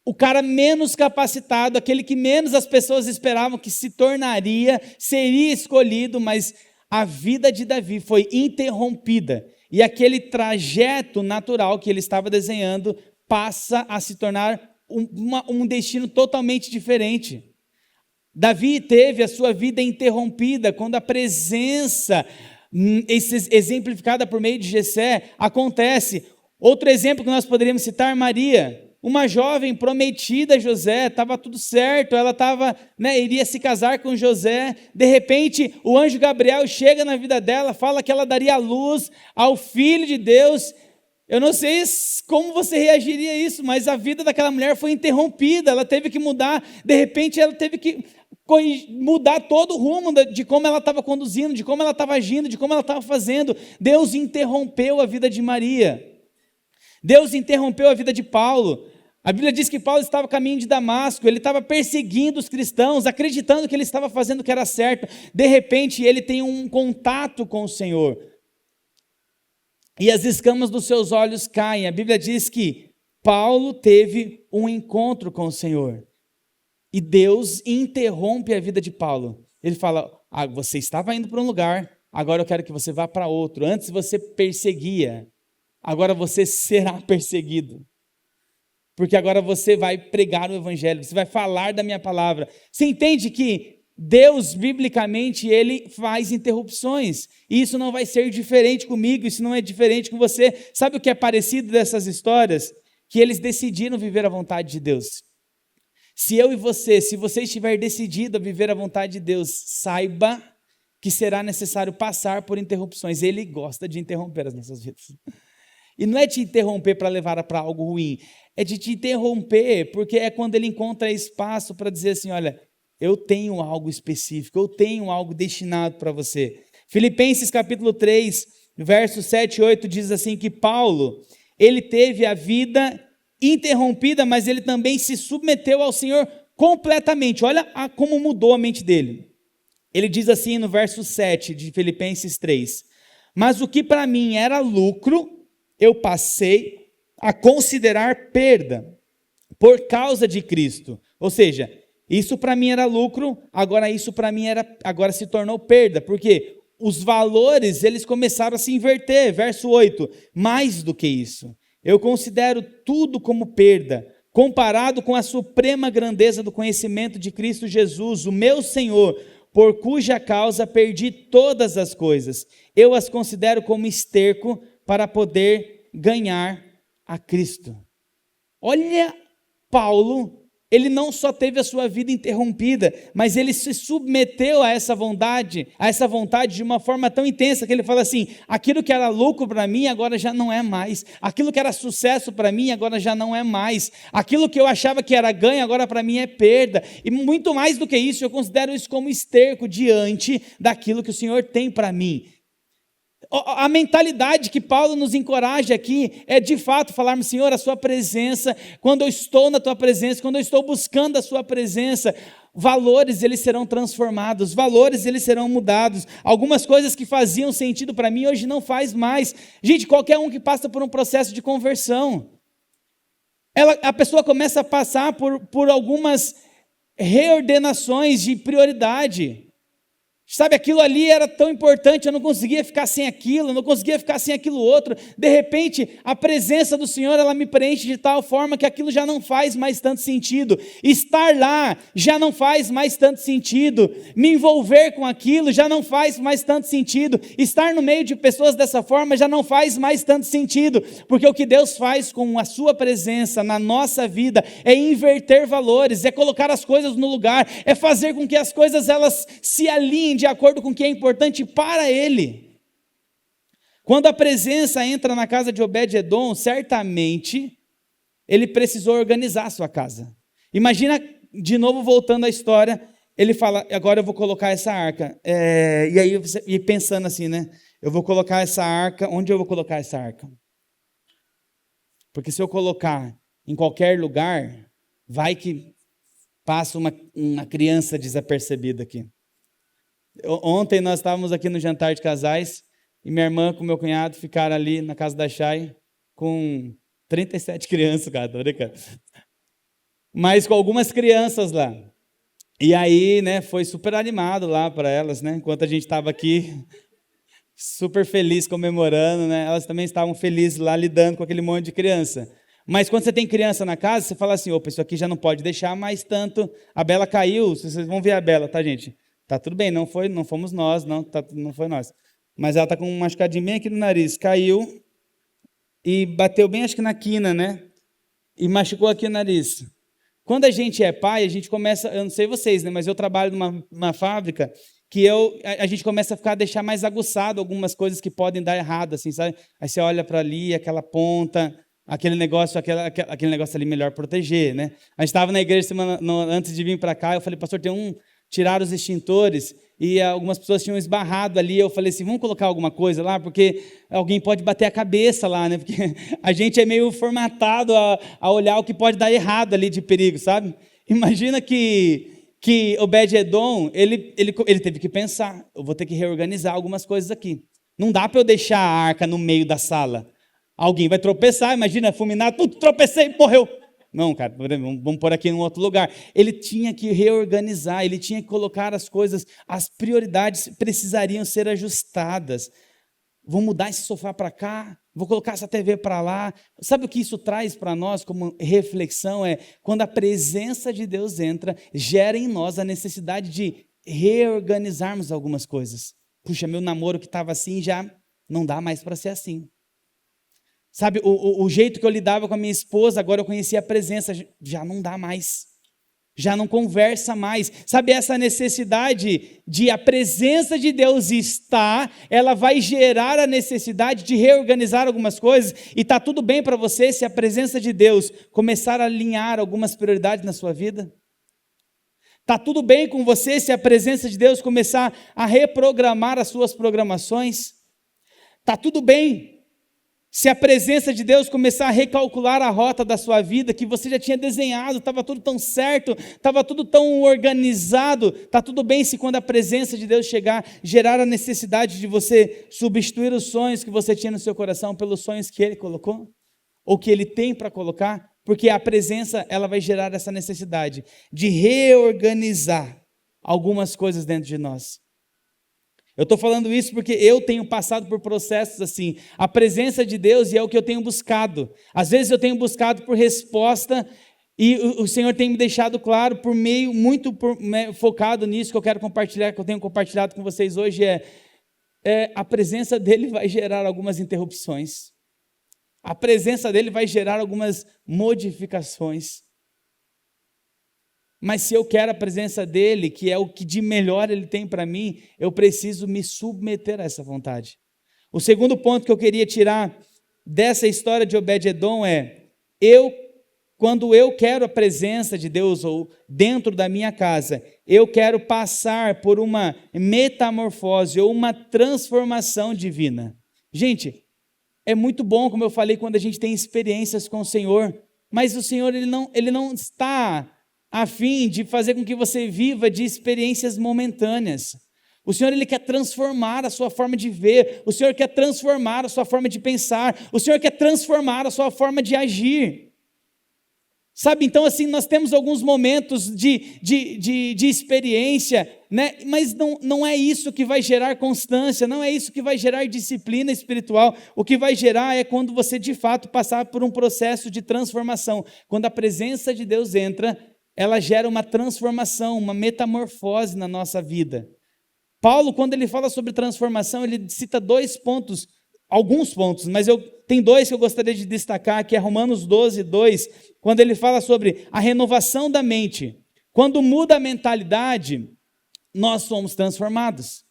A: o cara menos capacitado, aquele que menos as pessoas esperavam que se tornaria, seria escolhido, mas a vida de Davi foi interrompida. E aquele trajeto natural que ele estava desenhando passa a se tornar um destino totalmente diferente. Davi teve a sua vida interrompida quando a presença, exemplificada por meio de Jessé, acontece. Outro exemplo que nós poderíamos citar, Maria. Uma jovem prometida a José, estava tudo certo, ela iria se casar com José, de repente o anjo Gabriel chega na vida dela, fala que ela daria luz ao Filho de Deus. Eu não sei como você reagiria a isso, mas a vida daquela mulher foi interrompida, ela teve que mudar, de repente ela teve que mudar todo o rumo de como ela estava conduzindo, de como ela estava agindo, de como ela estava fazendo. Deus interrompeu a vida de Maria, Deus interrompeu a vida de Paulo. A Bíblia diz que Paulo estava a caminho de Damasco, ele estava perseguindo os cristãos, acreditando que ele estava fazendo o que era certo. De repente, ele tem um contato com o Senhor. E as escamas dos seus olhos caem. A Bíblia diz que Paulo teve um encontro com o Senhor. E Deus interrompe a vida de Paulo. Ele fala, você estava indo para um lugar, agora eu quero que você vá para outro. Antes você perseguia, agora você será perseguido. Porque agora você vai pregar o evangelho, você vai falar da minha palavra. Você entende que Deus, biblicamente, ele faz interrupções. E isso não vai ser diferente comigo, isso não é diferente com você. Sabe o que é parecido dessas histórias? Que eles decidiram viver a vontade de Deus. Se eu e você, se você estiver decidido a viver a vontade de Deus, saiba que será necessário passar por interrupções. Ele gosta de interromper as nossas vidas. E não é te interromper para levar para algo ruim, é de te interromper, porque é quando ele encontra espaço para dizer assim, olha, eu tenho algo específico, eu tenho algo destinado para você. Filipenses capítulo 3, versos 7 e 8 diz assim que Paulo, ele teve a vida interrompida, mas ele também se submeteu ao Senhor completamente. Olha como mudou a mente dele. Ele diz assim no verso 7 de Filipenses 3: mas o que para mim era lucro, eu passei a considerar perda por causa de Cristo. Ou seja, isso para mim era lucro, agora isso para mim agora se tornou perda, porque os valores eles começaram a se inverter. Verso 8: mais do que isso, eu considero tudo como perda, comparado com a suprema grandeza do conhecimento de Cristo Jesus, o meu Senhor, por cuja causa perdi todas as coisas. Eu as considero como esterco para poder ganhar a Cristo. Olha, Paulo, ele não só teve a sua vida interrompida, mas ele se submeteu a essa vontade de uma forma tão intensa que ele fala assim: aquilo que era lucro para mim agora já não é mais, aquilo que era sucesso para mim agora já não é mais, aquilo que eu achava que era ganho agora para mim é perda, e muito mais do que isso, eu considero isso como esterco diante daquilo que o Senhor tem para mim. A mentalidade que Paulo nos encoraja aqui é de fato falarmos: Senhor, a sua presença, quando eu estou na tua presença, quando eu estou buscando a sua presença, valores eles serão transformados, valores eles serão mudados. Algumas coisas que faziam sentido para mim hoje não faz mais. Gente, qualquer um que passa por um processo de conversão, a pessoa começa a passar por algumas reordenações de prioridade. Sabe, aquilo ali era tão importante, eu não conseguia ficar sem aquilo, eu não conseguia ficar sem aquilo outro. De repente, a presença do Senhor, ela me preenche de tal forma que aquilo já não faz mais tanto sentido. Estar lá já não faz mais tanto sentido. Me envolver com aquilo já não faz mais tanto sentido. Estar no meio de pessoas dessa forma já não faz mais tanto sentido. Porque o que Deus faz com a sua presença na nossa vida é inverter valores, é colocar as coisas no lugar, é fazer com que as coisas elas se alinhem de acordo com o que é importante para ele. Quando a presença entra na casa de Obed-Edom, certamente ele precisou organizar a sua casa. Imagina, de novo voltando à história, ele fala: agora eu vou colocar essa arca. E aí, e pensando assim, né? Eu vou colocar essa arca, onde eu vou colocar essa arca? Porque se eu colocar em qualquer lugar, vai que passa uma criança desapercebida aqui. Ontem nós estávamos aqui no jantar de casais e minha irmã com meu cunhado ficaram ali na casa da Chay com 37 crianças, cara, tô brincando. Mas com algumas crianças lá. E aí, né, foi super animado lá para elas, né? Enquanto a gente estava aqui, super feliz comemorando, né? Elas também estavam felizes lá lidando com aquele monte de criança. Mas quando você tem criança na casa, você fala assim: opa, isso aqui já não pode deixar mais tanto. A Bela caiu, vocês vão ver a Bela, tá, gente? Tá tudo bem, não fomos nós, não foi nós. Mas ela tá com um machucadinho bem aqui no nariz, caiu e bateu bem, acho que na quina, né? E machucou aqui o nariz. Quando a gente é pai, a gente começa, eu não sei vocês, né? Mas eu trabalho numa fábrica que a gente começa a deixar mais aguçado algumas coisas que podem dar errado, assim, sabe? Aí você olha para ali, aquela ponta, aquele negócio ali melhor proteger, né? A gente estava na igreja antes de vir para cá, eu falei: pastor, tiraram os extintores e algumas pessoas tinham esbarrado ali. Eu falei assim: vamos colocar alguma coisa lá, porque alguém pode bater a cabeça lá, né? Porque a gente é meio formatado a olhar o que pode dar errado ali de perigo, sabe? Imagina que Obed-Edom, ele teve que pensar: eu vou ter que reorganizar algumas coisas aqui. Não dá para eu deixar a arca no meio da sala. Alguém vai tropeçar, imagina, fulminado, tropecei, morreu. Não, cara, vamos pôr aqui em um outro lugar. Ele tinha que reorganizar, ele tinha que colocar as coisas, as prioridades precisariam ser ajustadas. Vou mudar esse sofá para cá, vou colocar essa TV para lá. Sabe o que isso traz para nós como reflexão? É quando a presença de Deus entra, gera em nós a necessidade de reorganizarmos algumas coisas. Puxa, meu namoro que estava assim já não dá mais para ser assim. Sabe, o jeito que eu lidava com a minha esposa, agora eu conheci a presença, já não dá mais, já não conversa mais. Sabe, essa necessidade de a presença de Deus estar, ela vai gerar a necessidade de reorganizar algumas coisas, e está tudo bem para você se a presença de Deus começar a alinhar algumas prioridades na sua vida? Está tudo bem com você se a presença de Deus começar a reprogramar as suas programações? Está tudo bem Se a presença de Deus começar a recalcular a rota da sua vida, que você já tinha desenhado, estava tudo tão certo, estava tudo tão organizado, está tudo bem se quando a presença de Deus chegar, gerar a necessidade de você substituir os sonhos que você tinha no seu coração pelos sonhos que Ele colocou, ou que Ele tem para colocar, porque a presença ela vai gerar essa necessidade de reorganizar algumas coisas dentro de nós. Eu estou falando isso porque eu tenho passado por processos assim, a presença de Deus e é o que eu tenho buscado. Às vezes eu tenho buscado por resposta e o Senhor tem me deixado claro por meio, focado nisso que eu quero compartilhar, que eu tenho compartilhado com vocês hoje, a presença dEle vai gerar algumas interrupções. A presença dEle vai gerar algumas modificações. Mas se eu quero a presença dEle, que é o que de melhor Ele tem para mim, eu preciso me submeter a essa vontade. O segundo ponto que eu queria tirar dessa história de Obed-Edom quando eu quero a presença de Deus, ou dentro da minha casa, eu quero passar por uma metamorfose, ou uma transformação divina. Gente, é muito bom, como eu falei, quando a gente tem experiências com o Senhor, mas o Senhor ele não está a fim de fazer com que você viva de experiências momentâneas. O Senhor Ele quer transformar a sua forma de ver, o Senhor quer transformar a sua forma de pensar, o Senhor quer transformar a sua forma de agir. Sabe, então assim, nós temos alguns momentos de experiência, né? Mas não é isso que vai gerar constância, não é isso que vai gerar disciplina espiritual. O que vai gerar é quando você de fato passar por um processo de transformação. Quando a presença de Deus entra, ela gera uma transformação, uma metamorfose na nossa vida. Paulo, quando ele fala sobre transformação, ele cita alguns pontos, mas tem dois que eu gostaria de destacar, que é Romanos 12, 2, quando ele fala sobre a renovação da mente. Quando muda a mentalidade, nós somos transformados.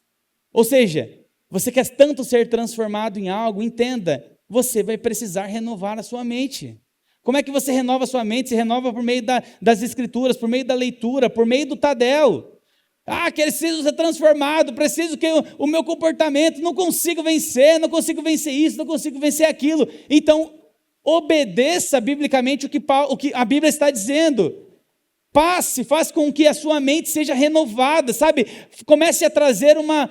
A: Ou seja, você quer tanto ser transformado em algo, entenda, você vai precisar renovar a sua mente. Como é que você renova a sua mente? Se renova por meio das escrituras, por meio da leitura, por meio do Tadel. Preciso ser transformado, preciso que o meu comportamento, não consigo vencer isso, não consigo vencer aquilo. Então, obedeça biblicamente o que a Bíblia está dizendo. Faça com que a sua mente seja renovada, sabe? Comece a trazer uma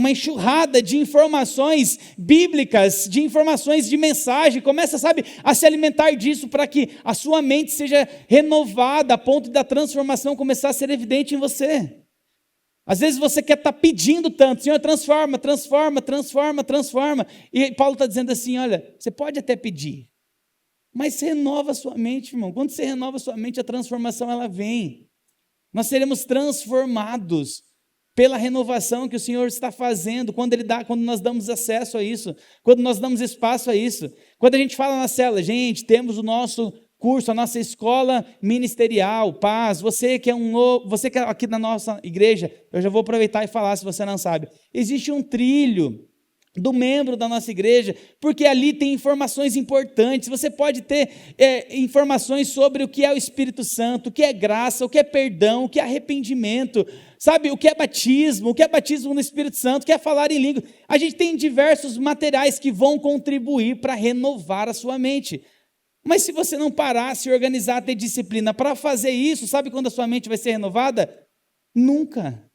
A: enxurrada de informações bíblicas, de informações de mensagem, começa, a se alimentar disso para que a sua mente seja renovada a ponto da transformação começar a ser evidente em você. Às vezes você quer estar pedindo tanto, Senhor, transforma, e Paulo está dizendo assim, olha, você pode até pedir, mas você renova a sua mente, irmão. Quando você renova a sua mente, a transformação ela vem. Nós seremos transformados pela renovação que o Senhor está fazendo, quando nós damos acesso a isso, quando nós damos espaço a isso. Quando a gente fala na célula, gente, temos o nosso curso, a nossa escola ministerial, paz, você que é aqui na nossa igreja, eu já vou aproveitar e falar, se você não sabe, existe um trilho do membro da nossa igreja, porque ali tem informações importantes. Você pode ter informações sobre o que é o Espírito Santo, o que é graça, o que é perdão, o que é arrependimento, sabe, o que é batismo no Espírito Santo, o que é falar em língua. A gente tem diversos materiais que vão contribuir para renovar a sua mente. Mas se você não parar, se organizar, ter disciplina para fazer isso, sabe quando a sua mente vai ser renovada? Nunca.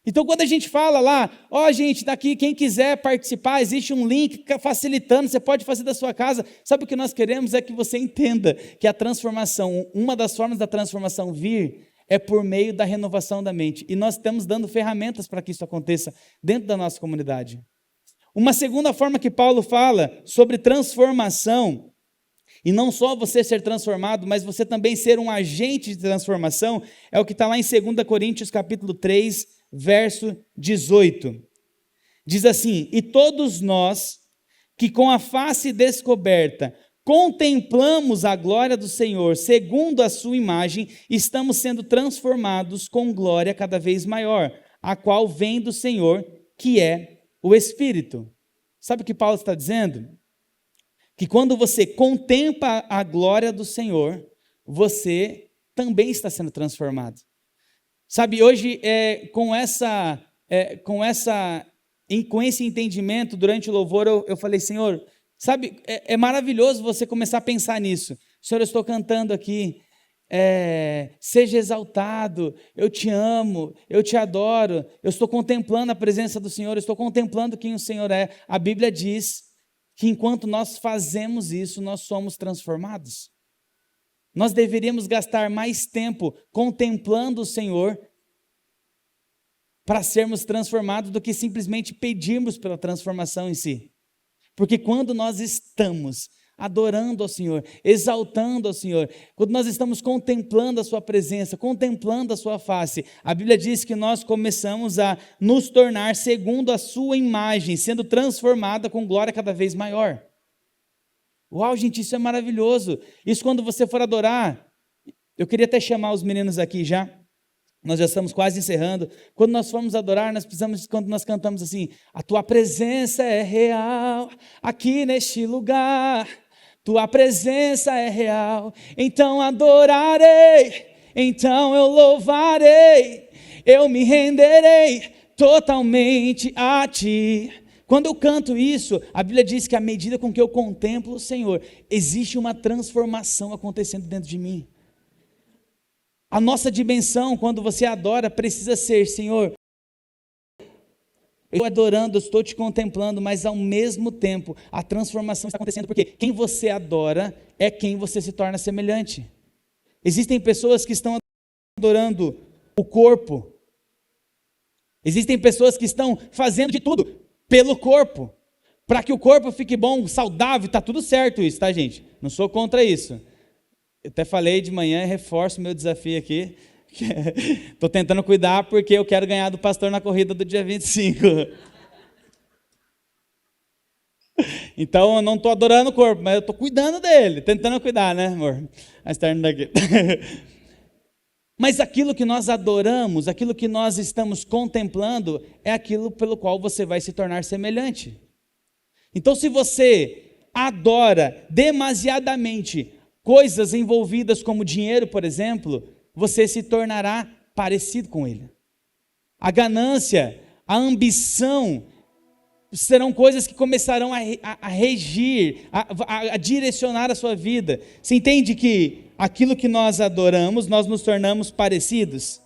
A: Então, quando a gente fala lá, gente, daqui, quem quiser participar, existe um link facilitando, você pode fazer da sua casa. Sabe o que nós queremos? É que você entenda que a transformação, uma das formas da transformação vir, é por meio da renovação da mente. E nós estamos dando ferramentas para que isso aconteça dentro da nossa comunidade. Uma segunda forma que Paulo fala sobre transformação, e não só você ser transformado, mas você também ser um agente de transformação, é o que está lá em 2 Coríntios capítulo 3, verso 18. Diz assim: e todos nós, que com a face descoberta contemplamos a glória do Senhor, segundo a sua imagem, estamos sendo transformados com glória cada vez maior, a qual vem do Senhor, que é o Espírito. Sabe o que Paulo está dizendo? Que quando você contempla a glória do Senhor, você também está sendo transformado. Sabe, hoje com essa com esse entendimento, durante o louvor, eu falei, Senhor, sabe, é maravilhoso você começar a pensar nisso. Senhor, eu estou cantando aqui, seja exaltado, eu te amo, eu te adoro, eu estou contemplando a presença do Senhor, eu estou contemplando quem o Senhor é. A Bíblia diz que enquanto nós fazemos isso, nós somos transformados. Nós deveríamos gastar mais tempo contemplando o Senhor para sermos transformados do que simplesmente pedirmos pela transformação em si. Porque quando nós estamos adorando ao Senhor, exaltando ao Senhor, quando nós estamos contemplando a sua presença, contemplando a sua face, a Bíblia diz que nós começamos a nos tornar segundo a sua imagem, sendo transformada com glória cada vez maior. Uau, gente, isso é maravilhoso. Isso quando você for adorar, eu queria até chamar os meninos aqui já. Nós já estamos quase encerrando. Quando nós formos adorar, nós precisamos, quando nós cantamos assim, a tua presença é real aqui neste lugar, tua presença é real, então adorarei, então eu louvarei, eu me renderei totalmente a ti. Quando eu canto isso, a Bíblia diz que à medida com que eu contemplo o Senhor, existe uma transformação acontecendo dentro de mim. A nossa dimensão, quando você adora, precisa ser, Senhor, eu estou adorando, eu estou te contemplando, mas ao mesmo tempo, a transformação está acontecendo, porque quem você adora é quem você se torna semelhante. Existem pessoas que estão adorando o corpo, existem pessoas que estão fazendo de tudo pelo corpo, para que o corpo fique bom, saudável, está tudo certo isso, tá, gente? Não sou contra isso. Eu até falei de manhã e reforço o meu desafio aqui. Estou tentando cuidar porque eu quero ganhar do pastor na corrida do dia 25. Então eu não estou adorando o corpo, mas eu estou cuidando dele, tentando cuidar, né, amor? A externa daqui. Mas aquilo que nós adoramos, aquilo que nós estamos contemplando, é aquilo pelo qual você vai se tornar semelhante. Então, se você adora demasiadamente coisas envolvidas como dinheiro, por exemplo, você se tornará parecido com ele. A ganância, a ambição, serão coisas que começarão a regir, a direcionar a sua vida. Você entende que aquilo que nós adoramos, nós nos tornamos parecidos?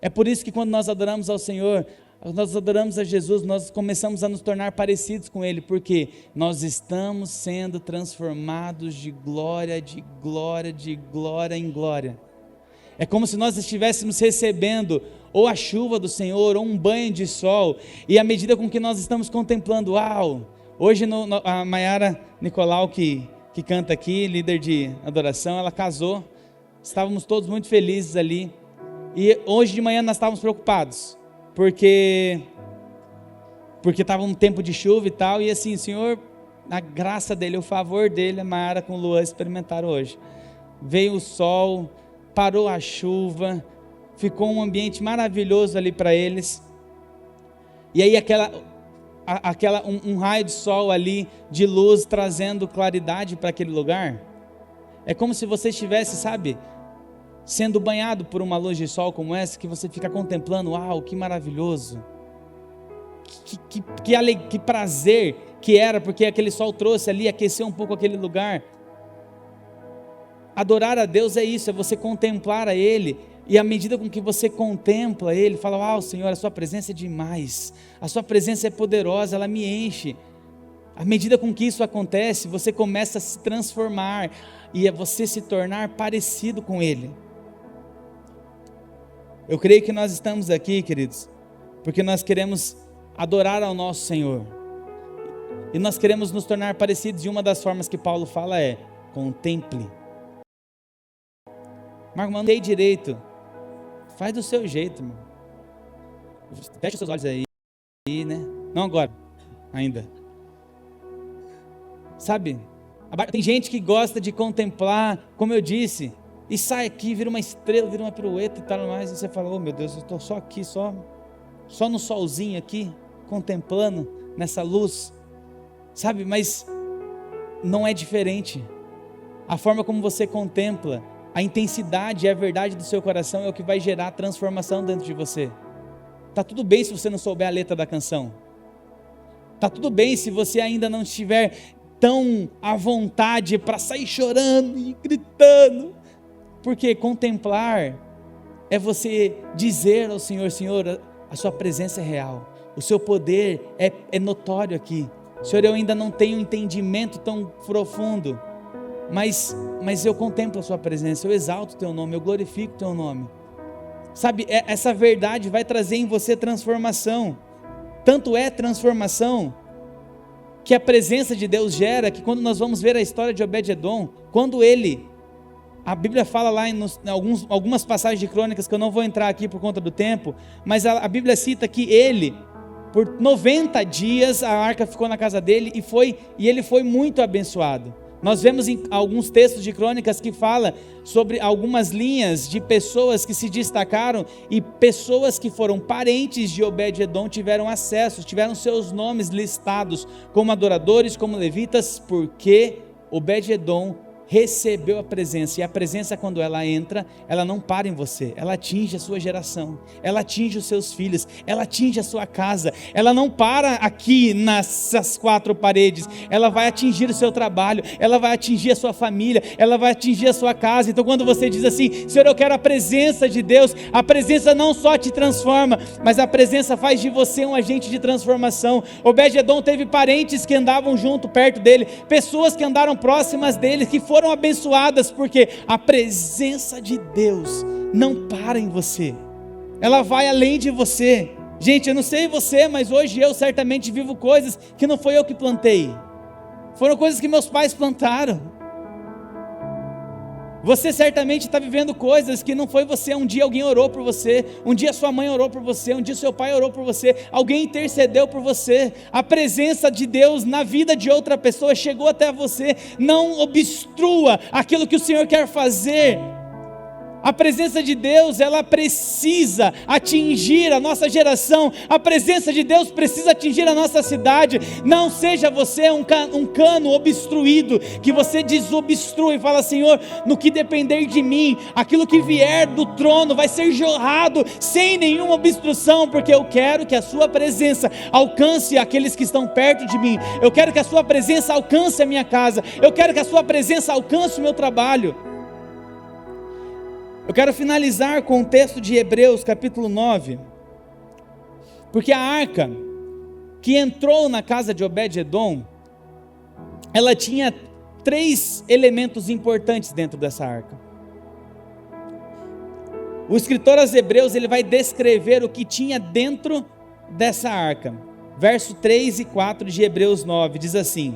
A: É por isso que quando nós adoramos ao Senhor, nós adoramos a Jesus, nós começamos a nos tornar parecidos com Ele, porque nós estamos sendo transformados de glória em glória. É como se nós estivéssemos recebendo ou a chuva do Senhor, ou um banho de sol, e à medida com que nós estamos contemplando, uau, hoje a Maiara Nicolau, que canta aqui, líder de adoração, ela casou, estávamos todos muito felizes ali, e hoje de manhã nós estávamos preocupados, porque estava um tempo de chuva e tal, e assim, o Senhor, a graça dele, o favor dele, a Maiara com o Luan experimentaram hoje, veio o sol, parou a chuva, ficou um ambiente maravilhoso ali para eles, e aí um raio de sol ali, de luz, trazendo claridade para aquele lugar, é como se você estivesse, sabe, sendo banhado por uma luz de sol como essa, que você fica contemplando, uau, que maravilhoso, que prazer que era, porque aquele sol trouxe ali, aqueceu um pouco aquele lugar. Adorar a Deus é isso, é você contemplar a Ele, e à medida com que você contempla Ele, fala, uau, Senhor, a sua presença é demais, a sua presença é poderosa, ela me enche. À medida com que isso acontece, você começa a se transformar, e a você se tornar parecido com Ele. Eu creio que nós estamos aqui, queridos, porque nós queremos adorar ao nosso Senhor, e nós queremos nos tornar parecidos, e uma das formas que Paulo fala é, contemple. Marco, não dei direito. Faz do seu jeito, irmão. Fecha os seus olhos aí, né? Não agora, ainda. Sabe? Tem gente que gosta de contemplar, como eu disse, e sai aqui, vira uma estrela, vira uma pirueta e tal mais, e você fala, oh meu Deus, eu estou só aqui, só no solzinho aqui, contemplando nessa luz. Sabe? Mas não é diferente. A forma como você contempla, a intensidade e a verdade do seu coração é o que vai gerar transformação dentro de você. Tá tudo bem se você não souber a letra da canção. Tá tudo bem se você ainda não estiver tão à vontade para sair chorando e gritando, porque contemplar é você dizer ao Senhor: Senhor, a sua presença é real, o seu poder é notório aqui. Senhor, eu ainda não tenho um entendimento tão profundo, mas eu contemplo a sua presença, eu exalto o teu nome, eu glorifico o teu nome. Sabe, essa verdade vai trazer em você transformação. Tanto é transformação que a presença de Deus gera, que quando nós vamos ver a história de Obed-Edom, quando a Bíblia fala lá em algumas passagens de crônicas, que eu não vou entrar aqui por conta do tempo, mas a Bíblia cita que ele, por 90 dias, a arca ficou na casa dele e ele foi muito abençoado. Nós vemos em alguns textos de crônicas que fala sobre algumas linhas de pessoas que se destacaram, e pessoas que foram parentes de Obed-Edom tiveram acesso, tiveram seus nomes listados como adoradores, como levitas, porque Obed-Edom recebeu a presença, e a presença, quando ela entra, ela não para em você, ela atinge a sua geração, ela atinge os seus filhos, ela atinge a sua casa, ela não para aqui nessas quatro paredes, ela vai atingir o seu trabalho, ela vai atingir a sua família, ela vai atingir a sua casa. Então quando você diz assim: Senhor, eu quero a presença de Deus, a presença não só te transforma, mas a presença faz de você um agente de transformação. Obed-Edom teve parentes que andavam junto, perto dele, pessoas que andaram próximas dele, que foram abençoadas, porque a presença de Deus não para em você, ela vai além de você. Gente, eu não sei você, mas hoje eu certamente vivo coisas que não foi eu que plantei, foram coisas que meus pais plantaram. Você certamente está vivendo coisas que não foi você. Um dia alguém orou por você, um dia sua mãe orou por você, um dia seu pai orou por você, alguém intercedeu por você. A presença de Deus na vida de outra pessoa chegou até você. Não obstrua aquilo que o Senhor quer fazer. A presença de Deus, ela precisa atingir a nossa geração, a presença de Deus precisa atingir a nossa cidade. Não seja você um cano obstruído, que você desobstrua e fala: Senhor, no que depender de mim, aquilo que vier do trono vai ser jorrado sem nenhuma obstrução, porque eu quero que a sua presença alcance aqueles que estão perto de mim, eu quero que a sua presença alcance a minha casa, eu quero que a sua presença alcance o meu trabalho. Eu quero finalizar com o texto de Hebreus capítulo 9, porque a arca que entrou na casa de Obed-Edom, ela tinha 3 elementos importantes dentro dessa arca. O escritor aos Hebreus, ele vai descrever o que tinha dentro dessa arca. Verso 3 e 4 de Hebreus 9, diz assim: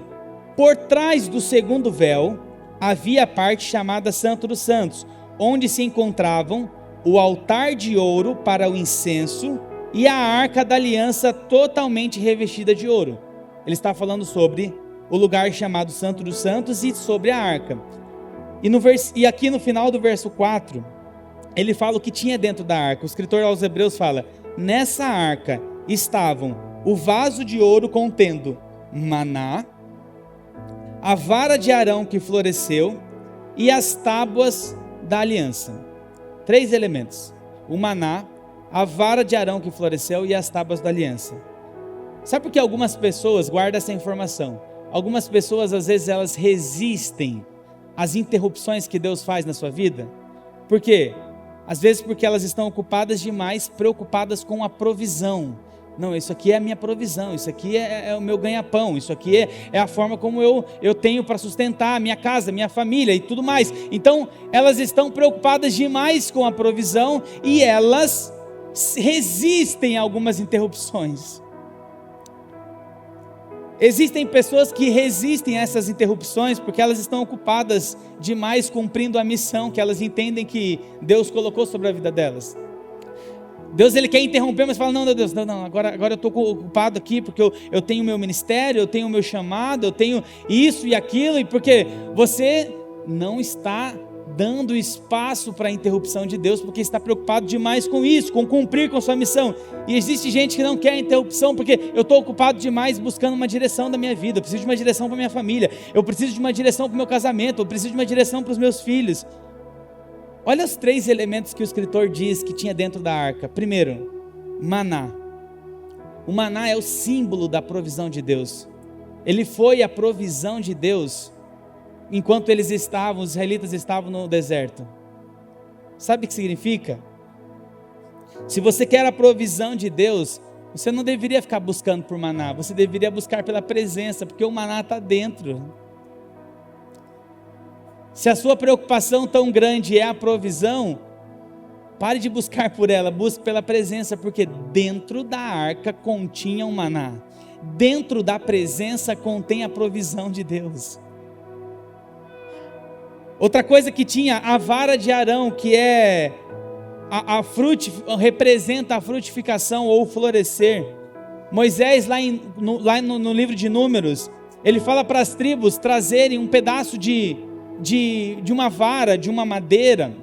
A: por trás do segundo véu havia a parte chamada Santo dos Santos, onde se encontravam o altar de ouro para o incenso e a arca da aliança totalmente revestida de ouro. Ele está falando sobre o lugar chamado Santo dos Santos e sobre a arca. E aqui no final do verso 4, ele fala o que tinha dentro da arca. O escritor aos Hebreus fala: nessa arca estavam o vaso de ouro contendo maná, a vara de Arão que floresceu e as tábuas da aliança. 3 elementos: o maná, a vara de Arão que floresceu e as tábuas da aliança. Sabe por que algumas pessoas, guarda essa informação, algumas pessoas às vezes elas resistem às interrupções que Deus faz na sua vida? Por quê? Às vezes porque elas estão ocupadas demais, preocupadas com a provisão. Não, isso aqui é a minha provisão, isso aqui é o meu ganha-pão, isso aqui é a forma como eu tenho para sustentar a minha casa, minha família e tudo mais. Então elas estão preocupadas demais com a provisão e elas resistem a algumas interrupções. Existem pessoas que resistem a essas interrupções porque elas estão ocupadas demais cumprindo a missão que elas entendem que Deus colocou sobre a vida delas. Deus, ele quer interromper, mas fala: não, Deus, não, agora eu estou ocupado aqui, porque eu tenho o meu ministério, eu tenho o meu chamado, eu tenho isso e aquilo, e porque você não está dando espaço para a interrupção de Deus, porque está preocupado demais com isso, com cumprir com sua missão. E existe gente que não quer interrupção, porque eu estou ocupado demais buscando uma direção da minha vida, eu preciso de uma direção para minha família, eu preciso de uma direção para o meu casamento, eu preciso de uma direção para os meus filhos. Olha os 3 elementos que o escritor diz que tinha dentro da arca. Primeiro, maná. O maná é o símbolo da provisão de Deus. Ele foi a provisão de Deus enquanto os israelitas estavam no deserto. Sabe o que significa? Se você quer a provisão de Deus, você não deveria ficar buscando por maná, você deveria buscar pela presença, porque o maná está dentro. Se a sua preocupação tão grande é a provisão, pare de buscar por ela, busque pela presença, porque dentro da arca continha um maná. Dentro da presença contém a provisão de Deus. Outra coisa que tinha, a vara de Arão, que é representa a frutificação ou florescer. Moisés, lá no livro de Números, ele fala para as tribos trazerem um pedaço de uma vara, de uma madeira,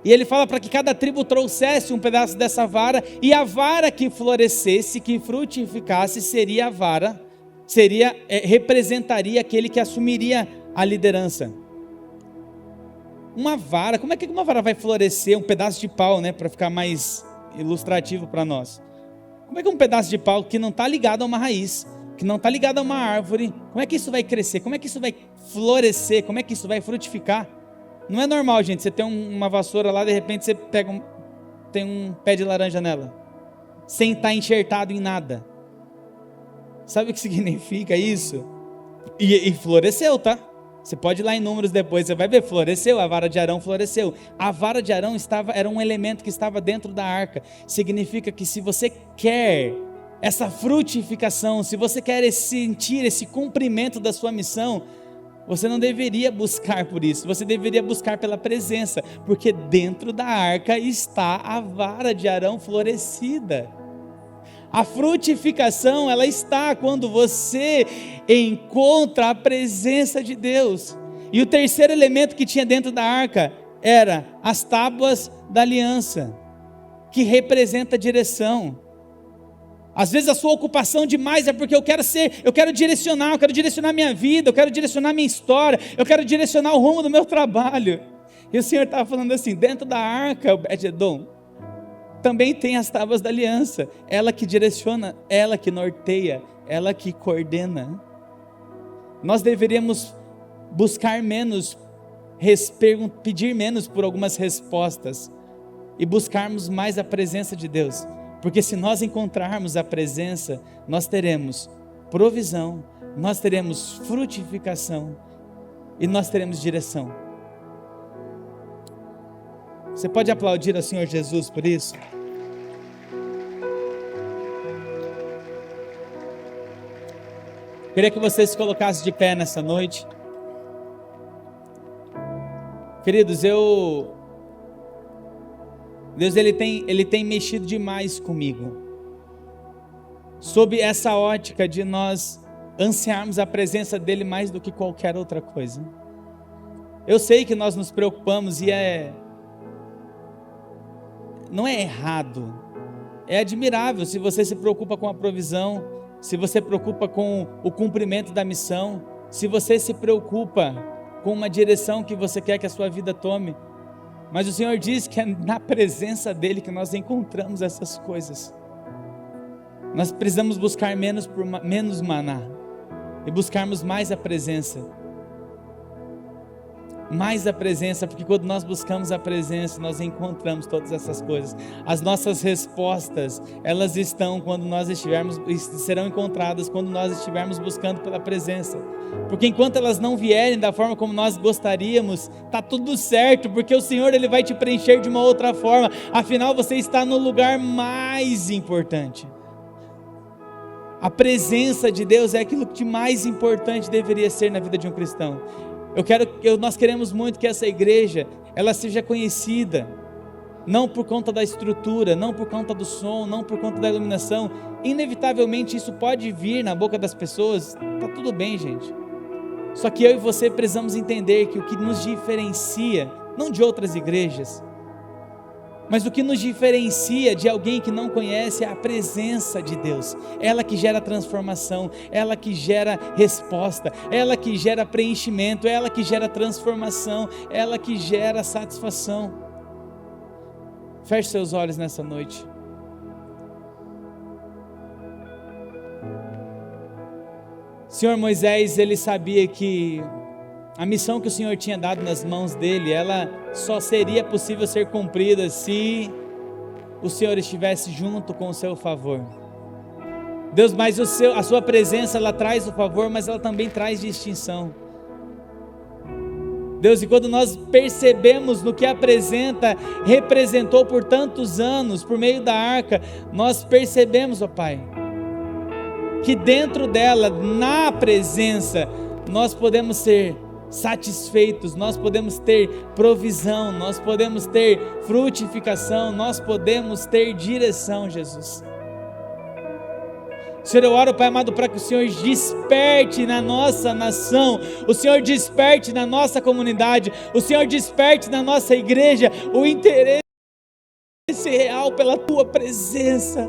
A: e ele fala para que cada tribo trouxesse um pedaço dessa vara, e a vara que florescesse, que frutificasse, seria a vara, representaria aquele que assumiria a liderança. Uma vara, como é que uma vara vai florescer? Um pedaço de pau, né, para ficar mais ilustrativo para nós. Como é que um pedaço de pau que não está ligado a uma raiz, que não está ligado a uma árvore, como é que isso vai crescer? Como é que isso vai florescer? Como é que isso vai frutificar? Não é normal, gente, você tem uma vassoura lá, de repente você tem um pé de laranja nela, sem estar enxertado em nada. Sabe o que significa isso? E floresceu, tá? Você pode ir lá em Números depois, você vai ver, floresceu, a vara de Arão floresceu. A vara de Arão era um elemento que estava dentro da arca. Significa que se você quer essa frutificação, se você quer sentir esse cumprimento da sua missão, você não deveria buscar por isso, você deveria buscar pela presença, porque dentro da arca está a vara de Arão florescida. A frutificação, ela está quando você encontra a presença de Deus. E o terceiro elemento que tinha dentro da arca era as tábuas da aliança, que representa a direção. Às vezes a sua ocupação demais é porque eu quero direcionar minha vida, eu quero direcionar minha história, eu quero direcionar o rumo do meu trabalho. E o Senhor estava falando assim, dentro da arca, Obed-Edom, também tem as tábuas da aliança, ela que direciona, ela que norteia, ela que coordena. Nós deveríamos buscar menos, pedir menos por algumas respostas, e buscarmos mais a presença de Deus, porque se nós encontrarmos a presença, nós teremos provisão, nós teremos frutificação, e nós teremos direção. Você pode aplaudir ao Senhor Jesus por isso? Queria que você se colocasse de pé nessa noite. Queridos, Deus ele tem mexido demais comigo, sob essa ótica de nós ansiarmos a presença dele mais do que qualquer outra coisa. Eu sei que nós nos preocupamos e não é errado, é admirável se você se preocupa com a provisão, se você se preocupa com o cumprimento da missão, se você se preocupa com uma direção que você quer que a sua vida tome. Mas o Senhor diz que é na presença dele que nós encontramos essas coisas. Nós precisamos buscar menos maná e buscarmos mais a presença. Mais a presença, porque quando nós buscamos a presença, nós encontramos todas essas coisas. As nossas respostas, elas estão serão encontradas quando nós estivermos buscando pela presença. Porque enquanto elas não vierem da forma como nós gostaríamos, está tudo certo, porque o Senhor ele vai te preencher de uma outra forma. Afinal, você está no lugar mais importante. A presença de Deus é aquilo que mais importante deveria ser na vida de um cristão. Nós queremos muito que essa igreja, ela seja conhecida, não por conta da estrutura, não por conta do som, não por conta da iluminação. Inevitavelmente isso pode vir na boca das pessoas, tá tudo bem, gente. Só que eu e você precisamos entender que o que nos diferencia, não de outras igrejas, mas o que nos diferencia de alguém que não conhece é a presença de Deus. Ela que gera transformação, ela que gera resposta, ela que gera preenchimento, ela que gera transformação, ela que gera satisfação. Feche seus olhos nessa noite. Senhor, Moisés, ele sabia que a missão que o Senhor tinha dado nas mãos dele, ela só seria possível ser cumprida se o Senhor estivesse junto com o seu favor. Deus, mas a sua presença, ela traz o favor, mas ela também traz distinção. Deus, e quando nós percebemos no que representou por tantos anos, por meio da arca, nós percebemos, ó Pai, que dentro dela, na presença, nós podemos ser satisfeitos, nós podemos ter provisão, nós podemos ter frutificação, nós podemos ter direção, Jesus. Senhor, eu oro, Pai amado, para que o Senhor desperte na nossa nação, o Senhor desperte na nossa comunidade, o Senhor desperte na nossa igreja o interesse real pela Tua presença.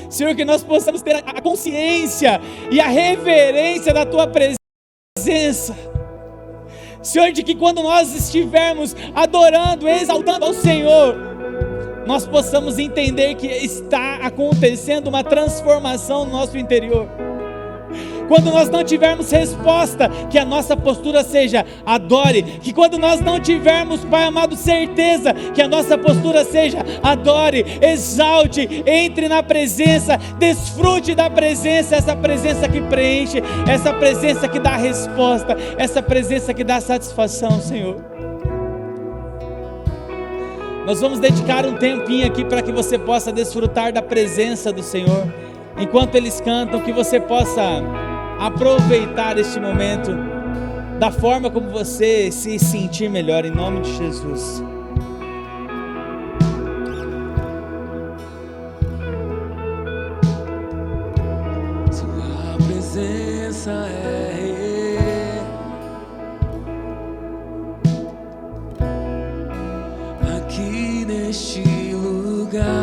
A: Senhor, que nós possamos ter a consciência e a reverência da Tua presença. Senhor, de que quando nós estivermos adorando, exaltando ao Senhor, nós possamos entender que está acontecendo uma transformação no nosso interior. Quando nós não tivermos resposta, que a nossa postura seja adore. Que quando nós não tivermos, Pai amado, certeza, que a nossa postura seja adore, exalte, entre na presença, desfrute da presença, essa presença que preenche, essa presença que dá resposta, essa presença que dá satisfação, Senhor. Nós vamos dedicar um tempinho aqui para que você possa desfrutar da presença do Senhor. Enquanto eles cantam, que você possa aproveitar este momento da forma como você se sentir melhor, em nome de Jesus.
B: Sua presença é aqui neste lugar.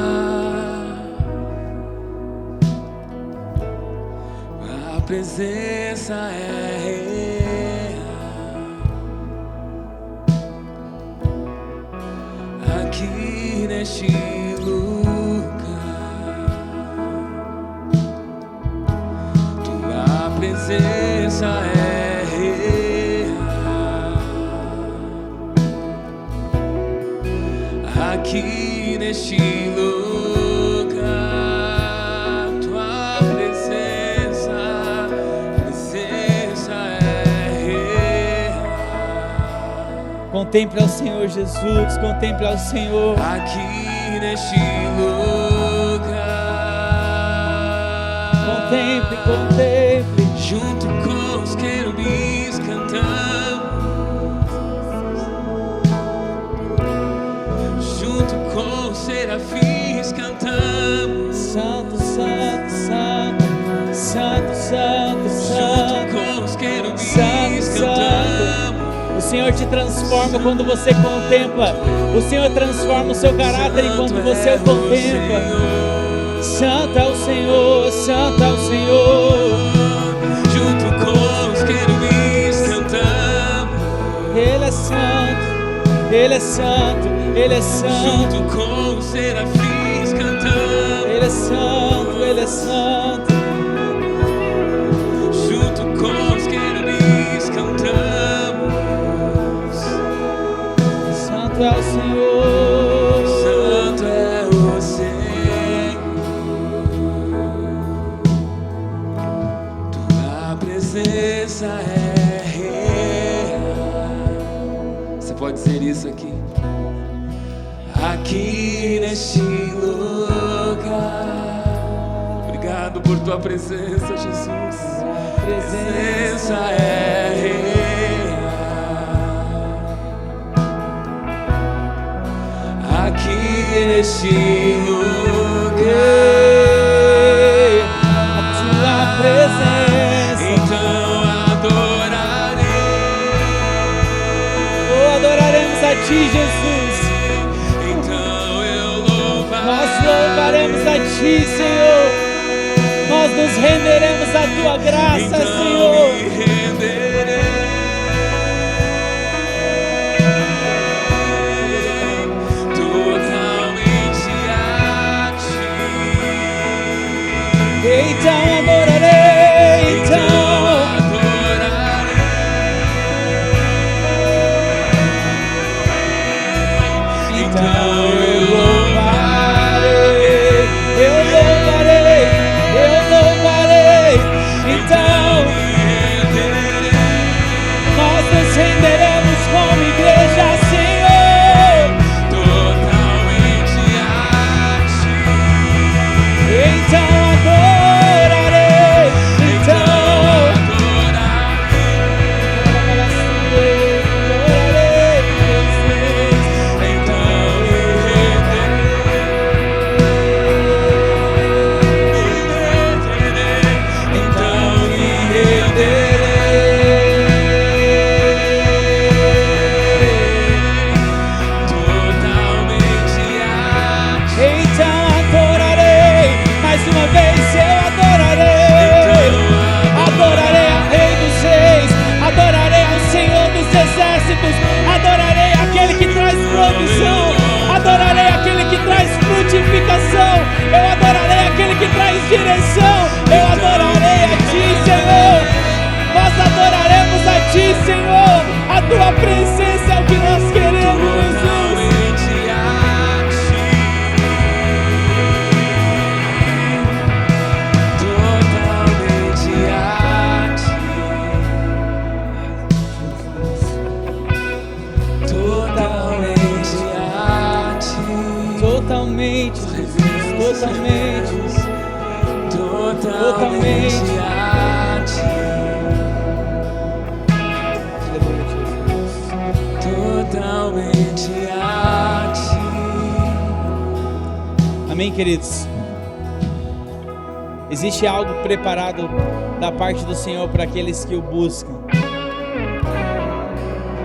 B: A presença é aqui neste lugar. Tua presença é aqui neste lugar. Tua presença é
A: Contemple ao Senhor, Jesus, contemple ao Senhor.
B: aqui neste lugar.
A: Contemple, contemple.
B: Junto com os querubins cantamos, junto com os serafins cantamos,
A: Santo, santo, santo, santo, santo,
B: junto
A: santo.
B: com os querubins
A: Santo,
B: cantamos.
A: O Senhor te transforma quando você contempla. O Senhor transforma o seu caráter enquanto você o contempla. Santo é o Senhor, santo é o Senhor.
B: Junto com os querubins cantamos,
A: Ele é santo, Ele é santo, Ele é santo.
B: junto com os serafins cantamos,
A: Ele é santo, Ele é santo.
B: junto com os querubins cantamos.
A: Santo é o Senhor.
B: Santo é o Senhor. Tua presença é real. Você pode dizer isso aqui? Aqui neste lugar. Obrigado por tua presença, Jesus.
A: A
B: Presença é real. Aqui neste lugar.
A: A tua presença.
B: Então adorarei.
A: Oh, adoraremos a ti, Jesus.
B: Então eu louvarei.
A: Nós louvaremos a ti, Senhor. Nós nos renderemos à tua graça,
B: Então
A: Senhor.
B: me renderei. Totalmente a ti.
A: Então adorarei. direção. Eu adorarei a Ti, Senhor. Nós adoraremos a Ti, Senhor. A Tua presença é o que nós queremos, Jesus. Totalmente, Jesus, totalmente a Ti. Totalmente a Ti. Amém, queridos? Existe algo preparado da parte do Senhor para aqueles que o buscam.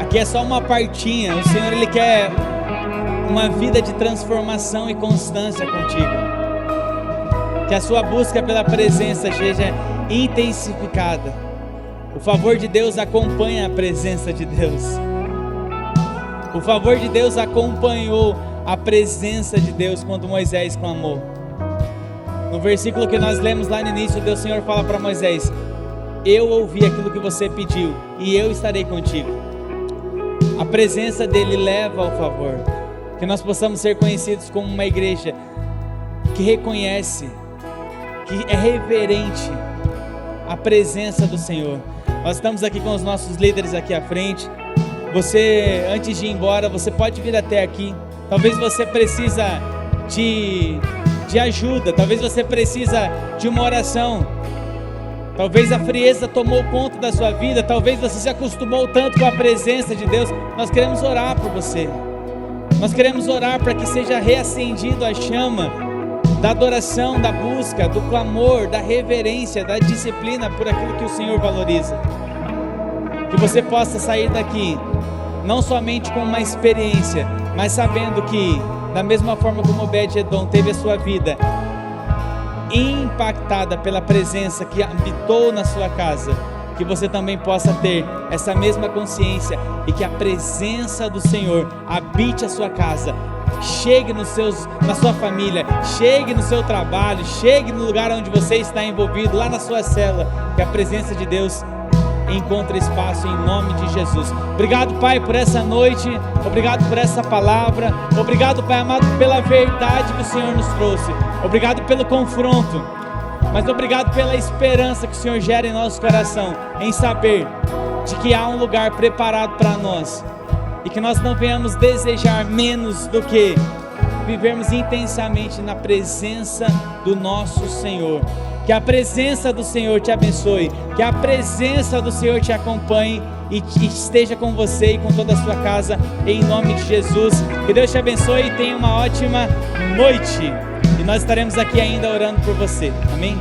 A: Aqui é só uma partinha. O Senhor, Ele quer uma vida de transformação e constância contigo. Que a sua busca pela presença seja intensificada. O favor de Deus acompanha a presença de Deus. O favor de Deus acompanhou a presença de Deus quando Moisés clamou. No versículo que nós lemos lá no início, Deus, Senhor, fala para Moisés: eu ouvi aquilo que você pediu e eu estarei contigo. A presença dele leva ao favor. Que nós possamos ser conhecidos como uma igreja que reconhece, que é reverente à presença do Senhor. Nós estamos aqui com os nossos líderes aqui à frente. Você, antes de ir embora, você pode vir até aqui. Talvez você precisa de ajuda, talvez você precisa de uma oração. Talvez a frieza tomou conta da sua vida, talvez você se acostumou tanto com a presença de Deus. Nós queremos orar por você. Nós queremos orar para que seja reacendido a chama da adoração, da busca, do clamor, da reverência, da disciplina por aquilo que o Senhor valoriza. Que você possa sair daqui não somente com uma experiência, mas sabendo que, da mesma forma como Obed-Edom teve a sua vida impactada pela presença que habitou na sua casa, que você também possa ter essa mesma consciência e que a presença do Senhor habite a sua casa, chegue na sua família, chegue no seu trabalho, chegue no lugar onde você está envolvido, lá na sua cela, que a presença de Deus encontre espaço em nome de Jesus. Obrigado, Pai, por essa noite, obrigado por essa palavra, obrigado, Pai amado, pela verdade que o Senhor nos trouxe, obrigado pelo confronto, mas obrigado pela esperança que o Senhor gera em nosso coração, em saber de que há um lugar preparado para nós e que nós não venhamos desejar menos do que vivermos intensamente na presença do nosso Senhor. Que a presença do Senhor te abençoe, que a presença do Senhor te acompanhe e esteja com você e com toda a sua casa, em nome de Jesus. Que Deus te abençoe e tenha uma ótima noite. E nós estaremos aqui ainda orando por você. Amém?